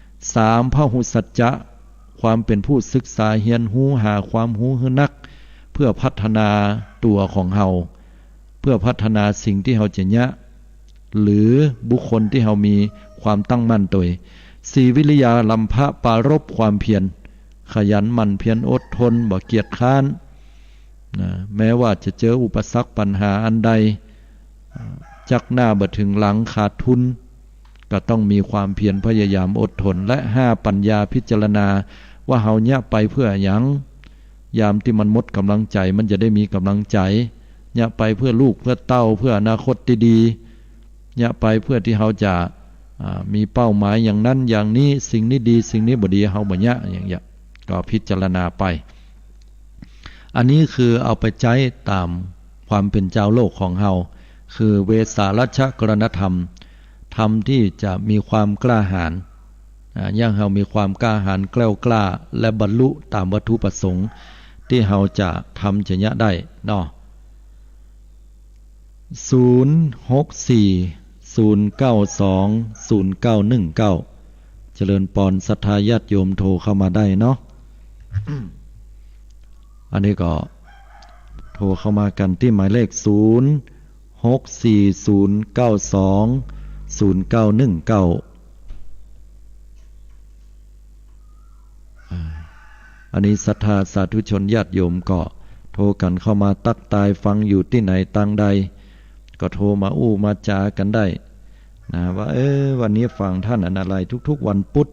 3พหุสัจจะความเป็นผู้ศึกษาเรียนรู้หาความรู้ให้นักเพื่อพัฒนาตัวของเฮาเพื่อพัฒนาสิ่งที่เฮาจะยะหรือบุคคลที่เฮามีความตั้งมั่นตัว4วิริยาลัมภะปารภความเพียรขยันหมั่นเพียรอดทนบ่เกียจคร้านแม้ว่าจะเจออุปสรรคปัญหาอันใดจักหน้าบ่ถึงหลังขาดทุนก็ต้องมีความเพียรพยายามอดทนและ5ปัญญาพิจารณาว่าเฮาเนี่ยไปเพื่อหยังยามที่มันหมดกำลังใจมันจะได้มีกำลังใจเนี่ยไปเพื่อลูกเพื่อเต้าเพื่ออนาคตที่ดีเนี่ยไปเพื่อที่เฮาจะมีเป้าหมายอย่างนั้นอย่างนี้สิ่งนี้ดีสิ่งนี้บ่ดีเฮาบ่เนี่ยอย่างเงี้ยก็พิจารณาไปอันนี้คือเอาไปใช้ตามความเป็นเจ้าโลกของเฮาคือเวสารัชกรณธรรมธรรมที่จะมีความกล้าหาญย่างเฮามีความกล้าหาญแกล้วกล้าและบรรลุตามวัตถุประสงค์ที่เฮาจะทำจะยะได้เนาะ064 092 0919เจริญปอนศรัทธาญาติโยมโทรเข้ามาได้เนาะ อันนี้ก็โทรเข้ามากันที่หมายเลข064 092 0919อันนี้ศรัทธาสาธุชนญาติโยมก็โทรกันเข้ามาตักตายฟังอยู่ที่ไหนต่างใดก็โทรมาอู้มาจากันได้นะว่าวันนี้ฟังท่านอะไรทุกๆวันพุธ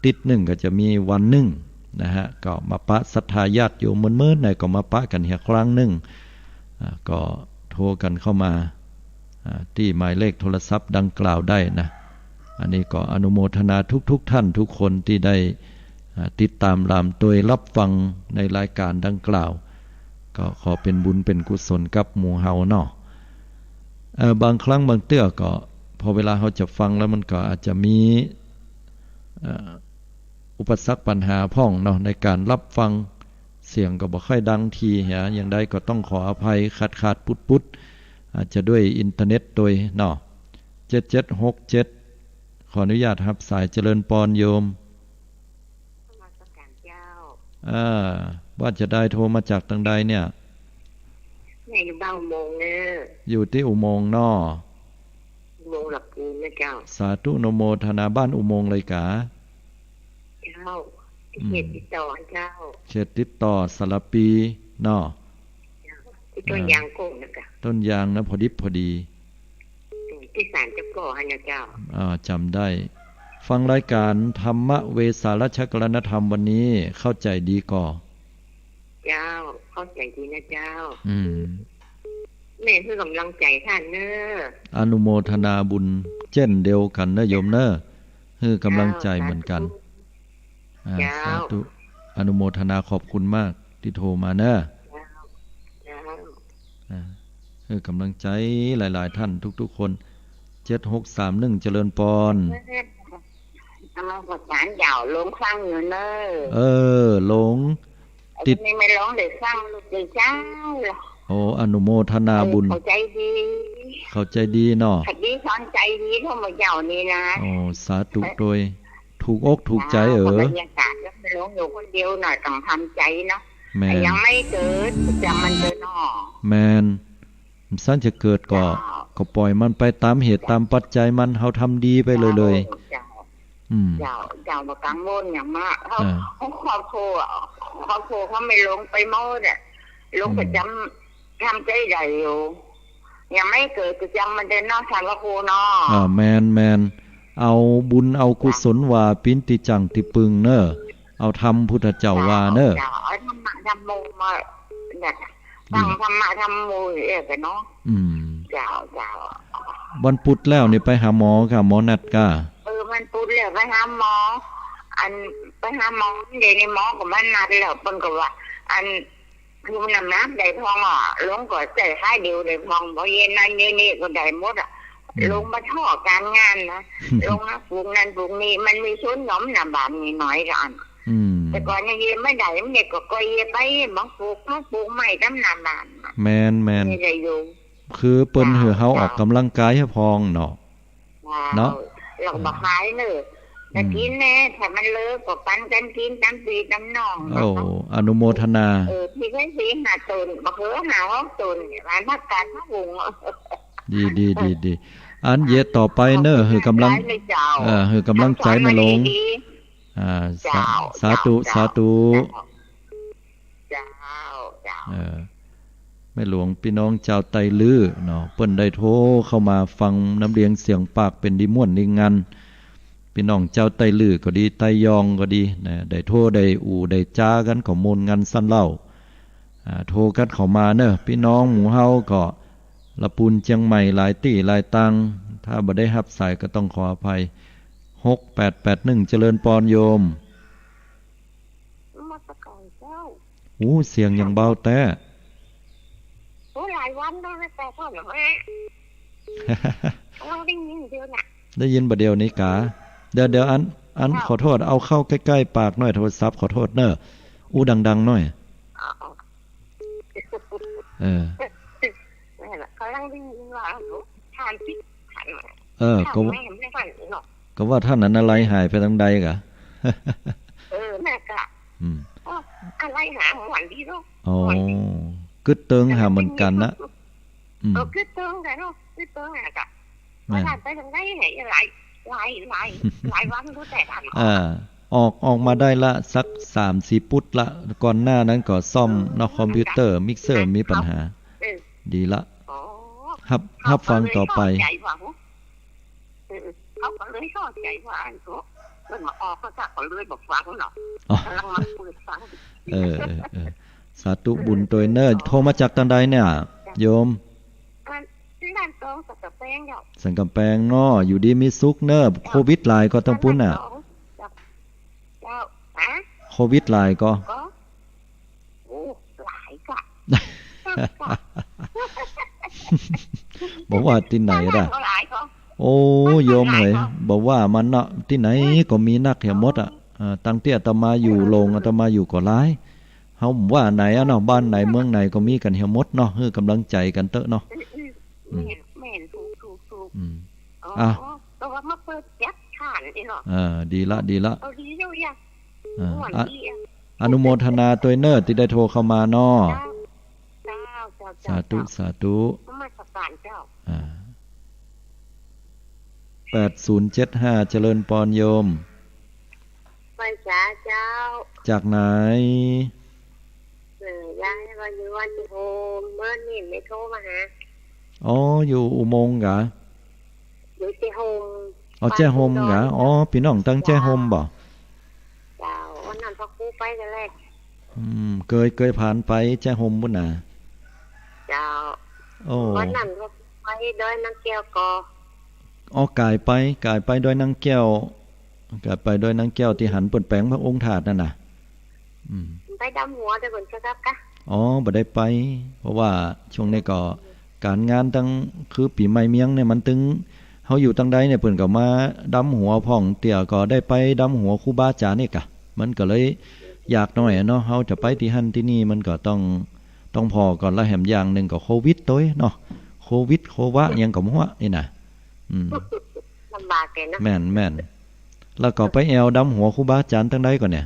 ติดหนึ่งก็จะมีวันหนึ่งนะฮะก็มาปะศรัทธาญาติโยมเมื่อไหนก็มาปะกันอีกครั้งหนึ่งก็โทรกันเข้ามาที่หมายเลขโทรศัพท์ดังกล่าวได้นะอันนี้ก็อนุโมทนาทุกท่านทุกคนที่ได้ติดตามรามโดยรับฟังในรายการดังกล่าวก็ขอเป็นบุญเป็นกุศลกับหมู่เฮาเนาะบางครั้งบางเตื้อก็พอเวลาเขาจะฟังแล้วมันก็อาจจะมีอุปสรรคปัญหาพ่องเนาะในการรับฟังเสียงก็บ่ค่อยดังทีอย่างใดก็ต้องขออภัยขาดปุดอาจจะด้วยอินเทอร์เน็ตโดยเนาะ7767ขออนุญาตรับสายเจริญปอนโยมว่าจะได้โทรมาจากทางใดเนี่ยอยู่บ้านอุโมงค์เนี่ยอยู่ที่อุโมงค์นออุโมงค์หลักปูนนะเจ้าสาธุโนโมทนาบ้านอุโมงค์เลยกะเจ้าเขตติดต่อเจ้าเขตติดต่อสารปีนอต้นยางโก้นะกะต้นยางนะพอดิบพอดีที่ศาลเจ้าก่อให้นะเจ้าจำได้ฟังรายการธรรมเวสารัชกรณธรรมวันนี้เข้าใจดีก่อเจ้าเข้าใจดีนะเจ้าแม่คือกำลังใจท่านเนออนุโมทนาบุญเช่นเดียวกันนะโยมเนอคือกำลังใจเหมือนกันสาธุอนุโมทนาขอบคุณมากที่โทรมาเนอคือกำลังใจหลายๆท่านทุกๆคน7631เจริญปอนภาษาเหยาวลงฟังอยู่เนอลงติดไม่ร้องเลยฟังลูกเลยเจ้าโอ้อนุโมทนาบุญเข้าใจดีเนาะขัดดีสอนใจดีเท่ามาเหยาวนี่นะโอ้สาธุโดยถูกอกถูกใจบรรยากาศแล้วไม่ร้องอยู่คนเดียวหน่อยต้องทำใจเนาะยังไม่เกิดจะมันเกิดเนาะแมนสั้นจะเกิดก็ปล่อยมันไปตามเหตุตามปัจจัยมันเฮาทำดีไปเลยเจ้ามากังวลอย่างมากเขาครอบครัวเขาไม่ลงไปโมดอ่ะลงประจ ทำใจได้อยู่ยังไม่เกิดก็จังมันเดินนอกทางละครูเนาะแมนเอาบุญเอากุศลว่าปิ้นติจังติปึงเนอเอาธรรมพุทธเจ้าว่าเนอเอาธรรมะธรรมโมมาเนี่ยฟังธรรมะธรรมโมกันเนาะเจ้าวันพุธแล้วนี่ไปหาหมอค่ะหมอนัดก้ามันพุธแล้วไปหาหมออันไปหาหมอเดี๋ยวนี้หมอก็มันนัดแล้วเพิ่นก็ว่าอันคือมันน้ำได้พองลงก็ใส่ค่ายเดียวได้พองบ่เย็นนั่นเย็นนี่ก็ได้หมดลงมาท่อการงานนะลงนะปลูกนั่นปลูกนี่มันมีชุนหนอมหนาบานนี่น้อยกันแต่ก่อนยังเย็นไม่ได้มันเด็กก็กอยไปบางปลูกเขาปลูกใหม่ตั้งหนาบานแมนคือเปิ้นหือเฮาออกกำลังกายให้พองเนาะเราบ่ขายเนอะแต่กินแน่ถ้ามันเลิกก็ปันกันกินตามปีตามน้องอนุโมทนาพี่เคยสิหาตุนบ่เคยหาห้องตุนร้านพักการพักวงดีอันเยต่อไปเนอะหือกำลังหือกำลังใจไม่ลงสาธุแม่หลวงพี่น้องชาวไตลื้อเนาะเปิ้นได้โทรเข้ามาฟังน้ำเลียงเสียงปากเป็นดีม่วนดีงันพี่น้องเจ้าไตลื้อก็ดีไตยองก็ดีนะได้โทรได้ได้จ้ากันข้อมูลงันสั้นเล่าโทรกันเข้ามาเนอะพี่น้องหมู่เฮาก็ละปูนเชียงใหม่หลายตี้หลายตังถ้าบ่ได้รับสายก็ต้องขออภัย6881เจริญปอนโยมเสียงอย่างเบาแต่หลายวันแล้วแต่พ่อหนูแม่เราได้ยินเดียวน่ะได้ยินบ่เดียวนี้กะเดี๋ยวอันขอโทษเอาเข้าใกล้ๆปากหน่อยโทรศัพท์ขอโทษเนอะดังๆหน่อยเขาลังได้ยินว่าทานสิทานก็ว่าท่านนั้นอะไรหายไปทางใดกะแม่กะอะไรหาหวานดีเนาะกึดเติงหาเหมือนกันนะกึดเติงแต่เนาะกึดเติงอะกะว่าทานไปทางใดไหนหลายวันรู้แต่ทันออกมาได้ละสัก 3-4 ปุ๊ดละก่อนหน้านั้นก็ซ่อมนอกคอมพิวเตอร์มิกเซอร์มีปัญหาดีละฮับฟังต่อไปเขาก็เลยชอบใจว่าอันก็มันมาออกก็จะก็เลยบอกฟังเนาะกำลังมาเปิดฟังสาธุบุญตัวเนอร์โทรมาจากตันใดเนี่ยโยมนั่นตรงสังกะแปงสังกะแปงเนาะอยู่ดีมีสุขเนอร์โควิดหลายก็ต้องปุ้นโควิดหลายก็หลายก็บอกว่าที่ไหนล่ะโอ้โยมเฮ้ยบอกว่ามันเนาะที่ไหนก็มีนักเหี่ยมดตั้งแต่อาตมาอยู่โรงอาตมาอยู่ก็หลายเฮาว่าไหนเนาะบ้านไหนเมืองไหนก็มีกันเหี่ยมดเนาะคือกำลังใจกันเตอะเนาะแม่นถูกตัวมาเปิดยักษ์ข่านนี่เนาะดีละดีแล้วยังอนุโมทนาตัวเนอร์ที่ได้โทรเข้ามาเนาะสาธุมาสักการเจ้า8075เจริญปอนโยมไปจ้าเจ้าจากไหนย้ายวันนี้วันที่โฮมเมื่อนี่ไม่โทรมาหาอยู่อุโมงค์กะอยู่ที่โฮมแจ้โฮมกะพี่น้องตั้งแจ้โฮมบ่เจ้าวันนั้นพ่อครูไปกันแรกเคยผ่านไปแจ้โฮมบุ่นน่ะเจ้าวันนั้นพ่อไปดอยนางแก้วก็กายไปดอยนางแก้วที่หันเปิ้นแปลงพระองค์ธาตุนั่นน่ะไปดำหัวได้เพิ่นครับกะบ่ได้ไปเพราะว่าช่วงนี้ก็การงานตั้งคือปีใหม่เมียงเนี่ยมันตึงเฮาอยู่ตั้งใดเนี่ยเพิ่นก็มาดำหัวพ่องเตี่ยก็ได้ไปดำหัวครูบาอาจารย์นี่กะมันก็เลยอยากหน่อยเนาะเฮาจะไปที่หั่นที่นี่มันก็ต้องพอก่อนละแหมอย่างนึงก็โควิดตัวเนาะโควิดโควะยังก็บ่ว่านี่น่ะลำบากแกเนาะแม่นแล้วก็ไปแอวดำหัวครูบาอาจารย์ตั้งใดก่อนเนี่ย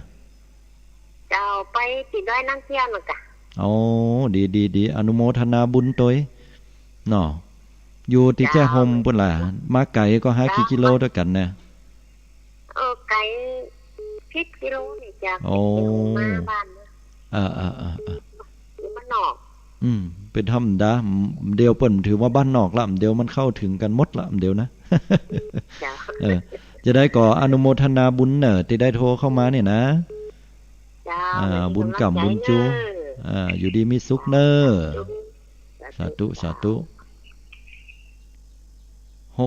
เจ้าไปที่ดอยนางแก้วนั่นกะดีอนุโมทนาบุญตัวเนาะอยู่ที่แจ้โฮมพุ่นล่ะมาไกลก็5กิโลด้วยกันเนี่ยไกล10กิโลนี่จ้ะมาบ้านอยู่บ้านนอกไป เป็นธรรมดาเดียวเปิ้นถือว่าบ้านนอกละเดียวมันเข้าถึงกันหมดละเดียวนะจะได้ก่ออนุโมทนาบุญเนอะที่ได้โทรเข้ามาเนี่ยนะบุญกรรมบุญจูอยู่ดีมีสุขเนอะสาธุสาธุ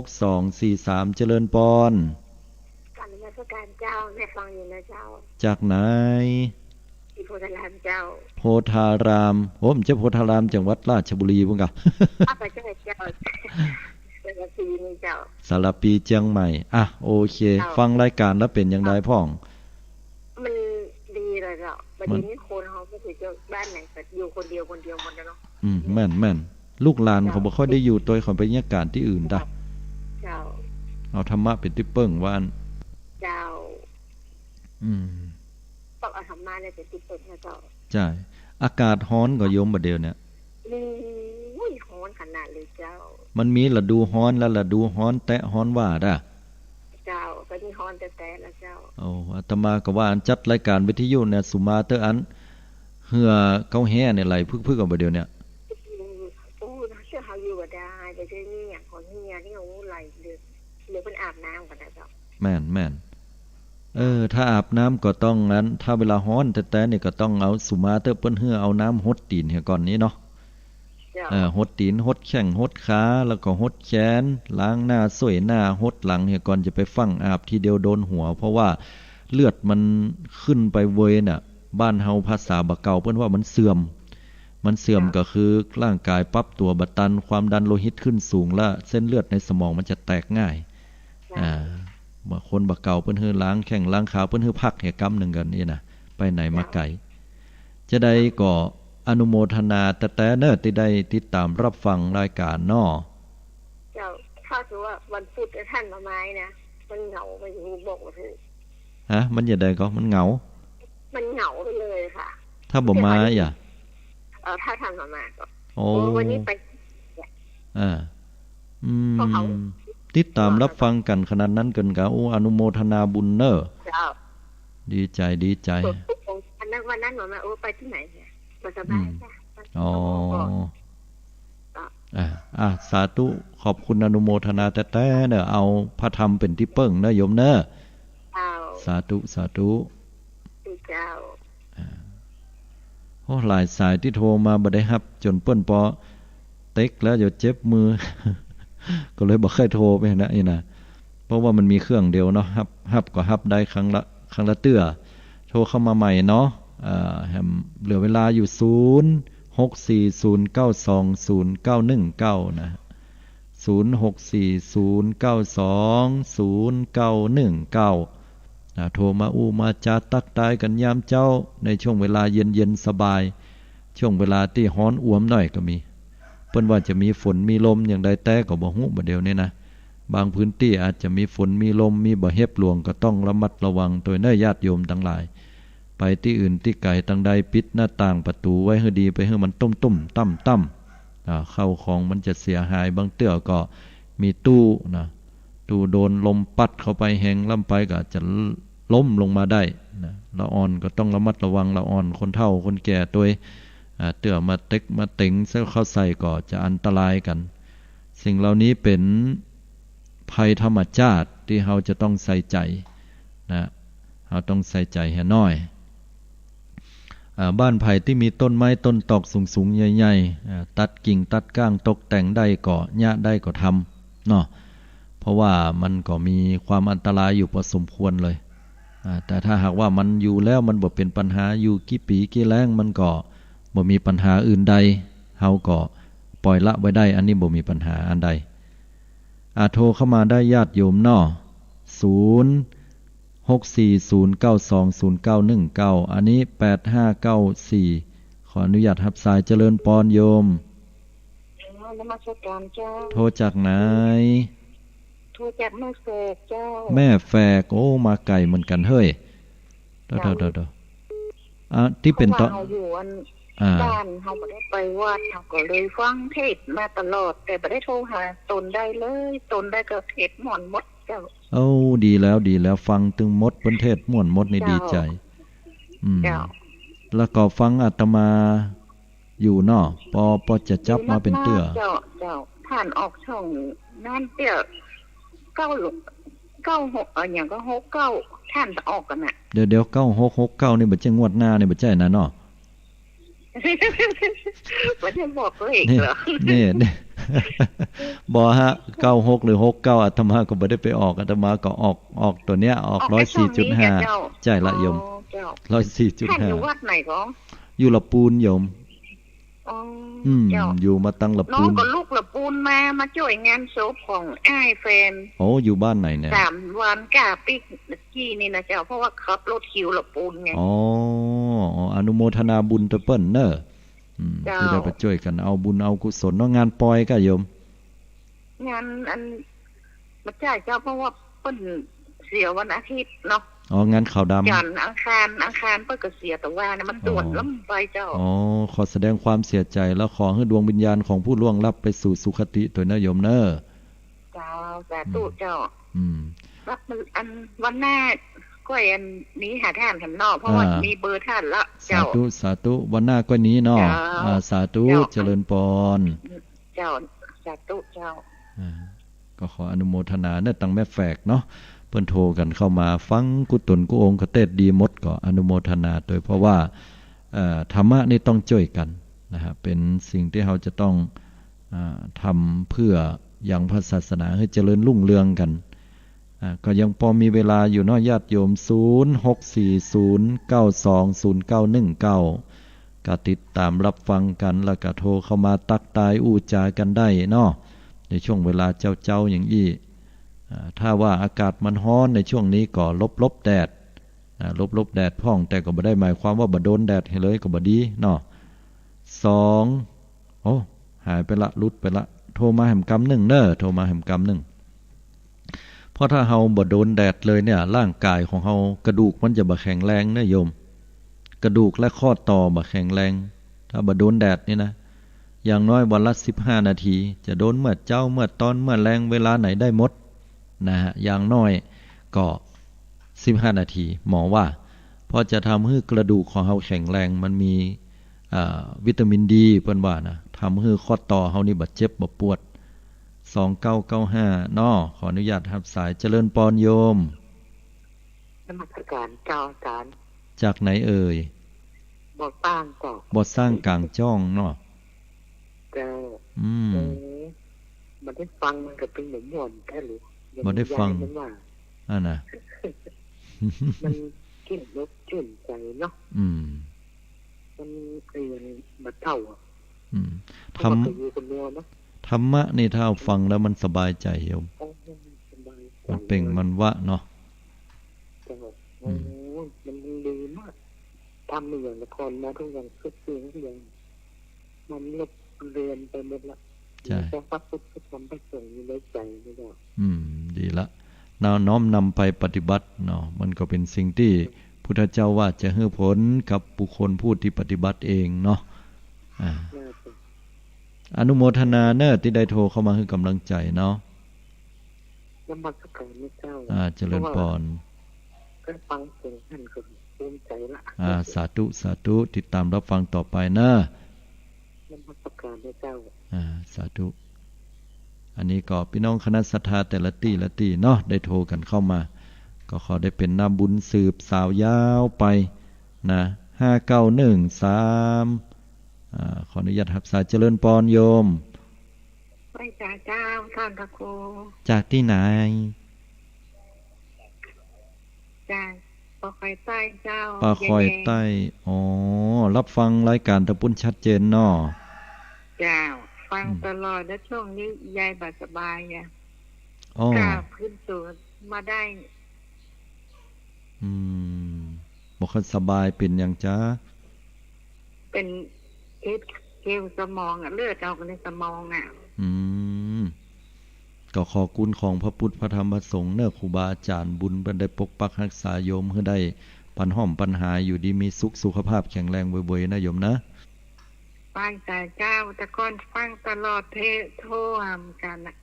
6243เจริญปอนการนมัสการเจ้าแม่ฟังอยู่นะเจ้าจากไหนโพธารามเจ้าโพธารามโหมเจ้าโพธารามจังหวัดราชบุรีพุ่นกะไปเจ้าสารปีนี่เจ้าสารปีเชียงใหม่โอเคฟังรายการแล้วเป็นอย่างไรพ่องมันดีเลยเจ้าประเด็นนี้คนเขาก็ถือว่าบ้านไหนก็อยู่คนเดียวหมดแล้วเนาะแม่นลูกหลานเขาบ่ค่อยได้อยู่ตัวเขาไปบรรยากาศที่อื่นได้เจ้าเอาธรรมะเป็นที่เปิ้งว่าเจ้าต้องเอาธรรมะเนี่ยเป็นที่เปิ้งนะเจ้าใช่อากาศร้อนก็โยมบัดเดียวเนี่ยร้อนขนาดเลยเจ้ามันมีฤดูร้อนและฤดูร้อนแตะร้อนว่าด่ะเจ้าก็มีร้อนแตะแล้วเจ้าอาตมาก็ว่าอันจัดรายการวิทยุเนี่ยสุมาเตอร์อันเหือเกาแห่เนี่ยไหลพึกๆเอาบัดเดียวเนี่ยเชื่อเขาอยู่ก็ได้แต่เดี๋ยวนี้อย่างของเฮียที่เขาไหลเดี๋ยวเป็นอาบน้ำกันนะเจ้าแม่นถ้าอาบน้ำก็ต้องนั้นถ้าเวลาร้อนแต่นี่ก็ต้องเอาสุมาเตอร์เปิ้นเฮือเอาน้ำหดตีนเฮียก่อนนี้เนาะหดตีนหดแข้งหดขาแล้วก็หดแขนล้างหน้าสวยหน้าหดหลังเฮียก่อนจะไปฟังอาบทีเดียวโดนหัวเพราะว่าเลือดมันขึ้นไปเวยน่ะบ้านเฮาภาษาบะเก่าเปิ้นว่ามันเสื่อมก็คือร่างกายปรับตัวบัดตันความดันโลหิตขึ้นสูงและเส้นเลือดในสมองมันจะแตกง่ายบางคนบะเก่าเพิ่นฮือล้างแข้งล้างขาเพิ่นฮือพักแห่กรรมนึงกันนี่นะไปไหนมาไกลจะได้ก็อนุโมทนาแต่เน้อที่ได้ติดตามรับฟังรายการน้อเจ้าถ้าถือว่าวันพุธท่านมาไม้นะมันเหงาไปอยู่บอกว่าคือมันอย่าได้ก็มันเหงาไปเลยค่ะถ้าบ่มาอย่าถ้าทำมาก็วันนี้ไปติดตามรับฟังกันขนาดนั้นกันกะอนุโมทนาบุญเนอะดีใจวันนั้นหมอมาไปที่ไหนเนี่ยสบายจ้ะสาธุขอบคุณอนุโมทนาแต่เนอะเอาพระธรรมเป็นที่เปิ้งเนอะโยมเนอะสาธุเจ้าหลายสายที่โทรมาบ่ได้รับจนเปิ้นปอเต็กแล้วจะเจ็บมือก็เลยบ่เคยโทรไปนะนี่นะเพราะว่ามันมีเครื่องเดียวเนาะรับก็รับได้ครั้งละเตื้อโทรเข้ามาใหม่เนาะเหลือเวลาอยู่0640920919นะ0640920919โทรมามาจาตักตายกันยามเจ้าในช่วงเวลาเย็นๆสบายช่วงเวลาที่ร้อนอ่วมหน่อยก็มีเปิ้นว่าจะมีฝนมีลมอย่างใดแต่ก็บ่ฮู้บ่เดียวนี้นะบางพื้นที่อาจจะมีฝนมีลมมีบ่เฮ็บหลวงก็ต้องระมัดระวังตัวเน้อญาติโยมทั้งหลายไปที่อื่นที่ไกลทางใดปิดหน้าต่างประตูไว้ให้ดีไปให้มันตุ้มๆตั้มๆเข้าของมันจะเสียหายบางเตื้อก็มีตู้โดนลมปัดเข้าไปแหงล้ำไปก็จะล้มลงมาได้นะละอ่อนก็ต้องระมัดระวังละอ่อนคนเฒ่าคนแก่ตัวเตื้อมาเต็กมาเต็งเข้าใส่ก็จะอันตรายกันสิ่งเหล่านี้เป็นภัยธรรมชาติที่เราจะต้องใส่ใจนะเราต้องใส่ใจให้น้อยบ้านไผ่ที่มีต้นไม้ต้นตอกสูงๆใหญ่ๆตัดกิ่งตัดก้างตกแต่งได้ก็หญ้าได้ก็ทำเนาะเพราะว่ามันก็มีความอันตรายอยู่พอสมควรเลยแต่ถ้าหากว่ามันอยู่แล้วมันบ่เป็นปัญหาอยู่กี่ปีกี่แล้งมันก็บ่มีปัญหาอื่นใดเฮาก็ปล่อยละไว้ได้อันนี้บ่มีปัญหาอันใดโทรเข้ามาได้ญาติโยมเนาะ0640920919อันนี้8594ขออนุญาตรับสายเจริญปอนโยมนมัสการเจ้าโทรจากไหนโทรจากแม่แฝกเจ้าแม่แฝกมาไกลเหมือนกันเฮ้ยเด้อที่เป็นตอนบ้านเขาไม่ได้ไปวัดเขาก็เลยฟังเทศมาตลอดแต่ไม่ได้โทรหาตนได้เลยตนได้ก็เทศม่วนมดเจ้าดีแล้วฟังตึงมดเพิ่นเทศม่วนมดนี่ดีใจแล้วก็ฟังอาตมา อยู่เนาะปอจะจับมาเป็นเตื้อเจ้าผ่านออกช่องนั่นเตี้ยเก้าหกอย่างก็6 9ท่านจะออกกันน่ะเดี๋ยว9669นี่บ่ใช่งวดหน้านี่บ่ใช่นะเนาะบ่ได้บอกเลขเหรอนี่บ่ฮะ96หรือ69อาตมาก็บ่ได้ไปออกอาตมาก็ออกตัวเนี้ยออก 104.5 ใช่ละโยม 104.5 ท่านอยู่วัดไหนก็อยู่ละปูนโยมเจ้าอยู่มาตั้งละปูนน้องก็ลูกละปูนมาช่วยงานศพของอ้ายแฟนโอ้อยู่บ้านไหนเนี่ย3 วันกะปิกกี้นี่นะเจ้าเพราะว่าขับรถคิวละปูนไงอ๋ออนุโมทนาบุญตะเปิ้นเน้อที่ได้ไปช่วยกันเอาบุญเอากุศลเนาะงานปอยก็โยมงานอันบ่ใช่เจ้าเพราะว่าเปิ้นเสียวันอาทิตย์เนาะอ๋องานขาวดำจันทร์อังคารเปิ้นก็เสียแต่ว่ามันตรวจล้ำไปเจ้าอ๋อขอแสดงความเสียใจแล้วขอให้ดวงวิญญาณของผู้ล่วงลับไปสู่สุคติตัวนะโยมเน้อเจ้าสาธุเจ้ารับอันวันหน้าก็อันนี้หาท่านข้างนอกเพราะว่ามีเบอร์ท่านละเจ้าสาธุวันหน้าก็นี้เนาะสาธุเจริญพรเจ้าสาธุเจ้าก็ขออนุโมทนาเน้อตั้งแม่แฝกเนาะเพิ่นโทรกันเข้ามาฟังกุตนกุองค์กเทศดีหมดก็อนุโมทนาโดยเพราะว่าธรรมะนี่ต้องช่วยกันนะฮะเป็นสิ่งที่เราจะต้องทำเพื่อยังพระศาสนาให้เจริญรุ่งเรืองกันก็ยังพอมีเวลาอยู่เนาะญาติโยม0640920919ก็ติดตามรับฟังกันแล้วก็โทรเข้ามาตักตายอู้จากันได้เนาะในช่วงเวลาเจ้าอย่างอี้ถ้าว่าอากาศมันร้อนในช่วงนี้ก็ลบแดดลบแดดพ่องแต่ก็บ่ได้หมายความว่าบ่โดนแดดให้เลยก็บ่ดีเนาะ2โอ้หายไปละลุดไปละโทรมาแหมกำ1เด้อโทรมาแหมกำ1เพราะถ้าเฮาบ่โดนแดดเลยเนี่ยร่างกายของเฮากระดูกมันจะบ่แข็งแรงนะโยมกระดูกและข้อต่อบ่แข็งแรงถ้าบ่โดนแดดนี่นะอย่างน้อยวันละ15นาทีจะโดนเมื่อเจ้าเมื่อตอนเมื่อแรงเวลาไหนได้หมดนะฮะอย่างน้อยก็15นาทีหมอว่าพอจะทำให้กระดูกของเฮาแข็งแรงมันมีวิตามินดีเพิ่นว่านะทำให้ข้อต่อเฮานี่บ่เจ็บบ่ปวด2995น้อขออนุญาตรับสายเจริญปรโยมนมัสการเจ้าอาจารย์จากไหนเอ่ยบ่สร้างเจ้าบ่สร้างกลางจ้องเนาะเจ้ามันได้ฟังมันก็เป็นเหมือนม่วนแท้หรือบ่ได้ฟังน่ะมันกินรสชื่นใจเนาะมันเรียนบ่เท่าธรรมะนี่ถ้าฟังแล้วมันสบายใจโยมมันเป่งมันวะเนาะมันดีมากทำอย่างละครมาทุกอย่างสุดเสียงทุกอย่างมันลบเรียนไปหมดละใช่แต่พระพุทธธรรมพระสงฆ์อยู่ในใจนี่แหละดีละน้อมนำไปปฏิบัติเนาะมันก็เป็นสิ่งที่พุทธเจ้าว่าจะให้ผลกับบุคคลผู้ที่ปฏิบัติเองเนาะอนุโมทนาเนอะที่ได้โทรเข้ามาให้กำลังใจเนาะนมัสการเจ้าเจริญพรก็ฟังเสียงท่านก็ภูมิใจละสาธุติดตามรับฟังต่อไปนะนมัสการเจ้าสาธุอันนี้ก็พี่น้องคณะศรัทธาแต่ละตีเนาะได้โทรกันเข้ามาก็ขอได้เป็นน้ำบุญสืบสาวยาวไปนะ5913ขออนุญาตรับสายเจริญปรโยมไปจากเจ้าท่านพระครูจากที่ไหนจากปอคอยใต้เจ้าปอคอยใต้รับฟังรายการตะปุ้นชัดเจนเนาะเจ้าฟังตลอดและช่วงนี้ยายบาดสบายไงกล้าขึ้นสู่มาได้บ่ค่อยสบายเป็นอย่างจ้าเป็นเกลสมองเลือดออกในสมองก็ขอคุณของพระพุทธพระธรรมพระสงฆ์เน้อครูบาอาจารย์บุญบันได้ปกปักรักษาโยมให้ได้ปันห้อมปัญหาอยู่ดีมีสุขภาพแข็งแรงบ่อยๆนะโยมนะฟังแต่เจ้าแต่ก่อนฟังตลอดโทรหามกันน่ะ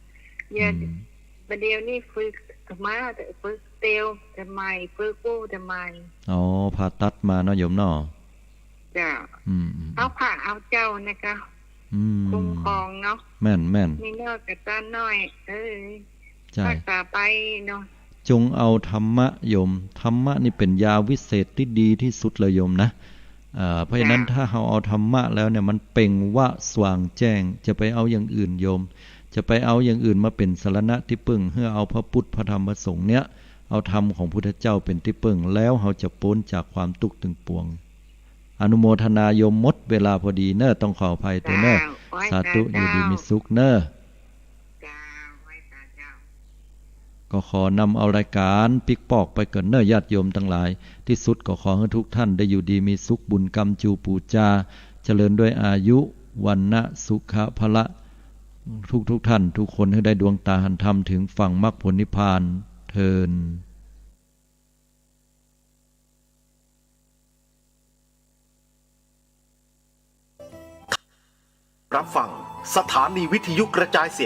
เดี๋ยวนี้ฝึกมาแต่ฝึกเตียวทำไมฝึกกู้ทำไมผ่าตัดมาเนาะโยมเนาะ เจ้า อืม เอาผ่าเอาเจ้านะคะคุ้มครองเนาะแม่นนี่เนาะกระต้านน้อยใช่รักษาไปเนาะจงเอาธรรมะโยมธรรมะนี่เป็นยาวิเศษที่ดีที่สุดเลยโยมนะเพราะฉะนั้นถ้าเราเอาธรรมะแล้วเนี่ยมันเป่งว่าสว่างแจ้งจะไปเอาอย่างอื่นโยมจะไปเอาอย่างอื่นมาเป็นสรณะที่พึ่งเพื่อเอาพระพุทธพระธรรมพระสงฆ์เนี่ยเอาธรรมของพุทธเจ้าเป็นที่พึ่งแล้วเราจะพ้นจากความทุกข์ถึงปวงอนุโมทนาโยมหมดเวลาพอดีเนอะต้องขออภัยตัวเนอะสาธุอยู่ดีมีสุขเนอะก็ขอนำเอารายการปิกปอกไปก่อนเนอะญาติโยมทั้งหลายที่สุดก็ขอให้ทุกท่านได้อยู่ดีมีสุขบุญกรรมจูปูจาเจริญด้วยอายุวันนะสุขะพละทุกท่านทุกคนให้ได้ดวงตาหันธรรมถึงฝั่งมรรคผลนิพพานเทินรับฟังสถานีวิทยุกระจายเสียง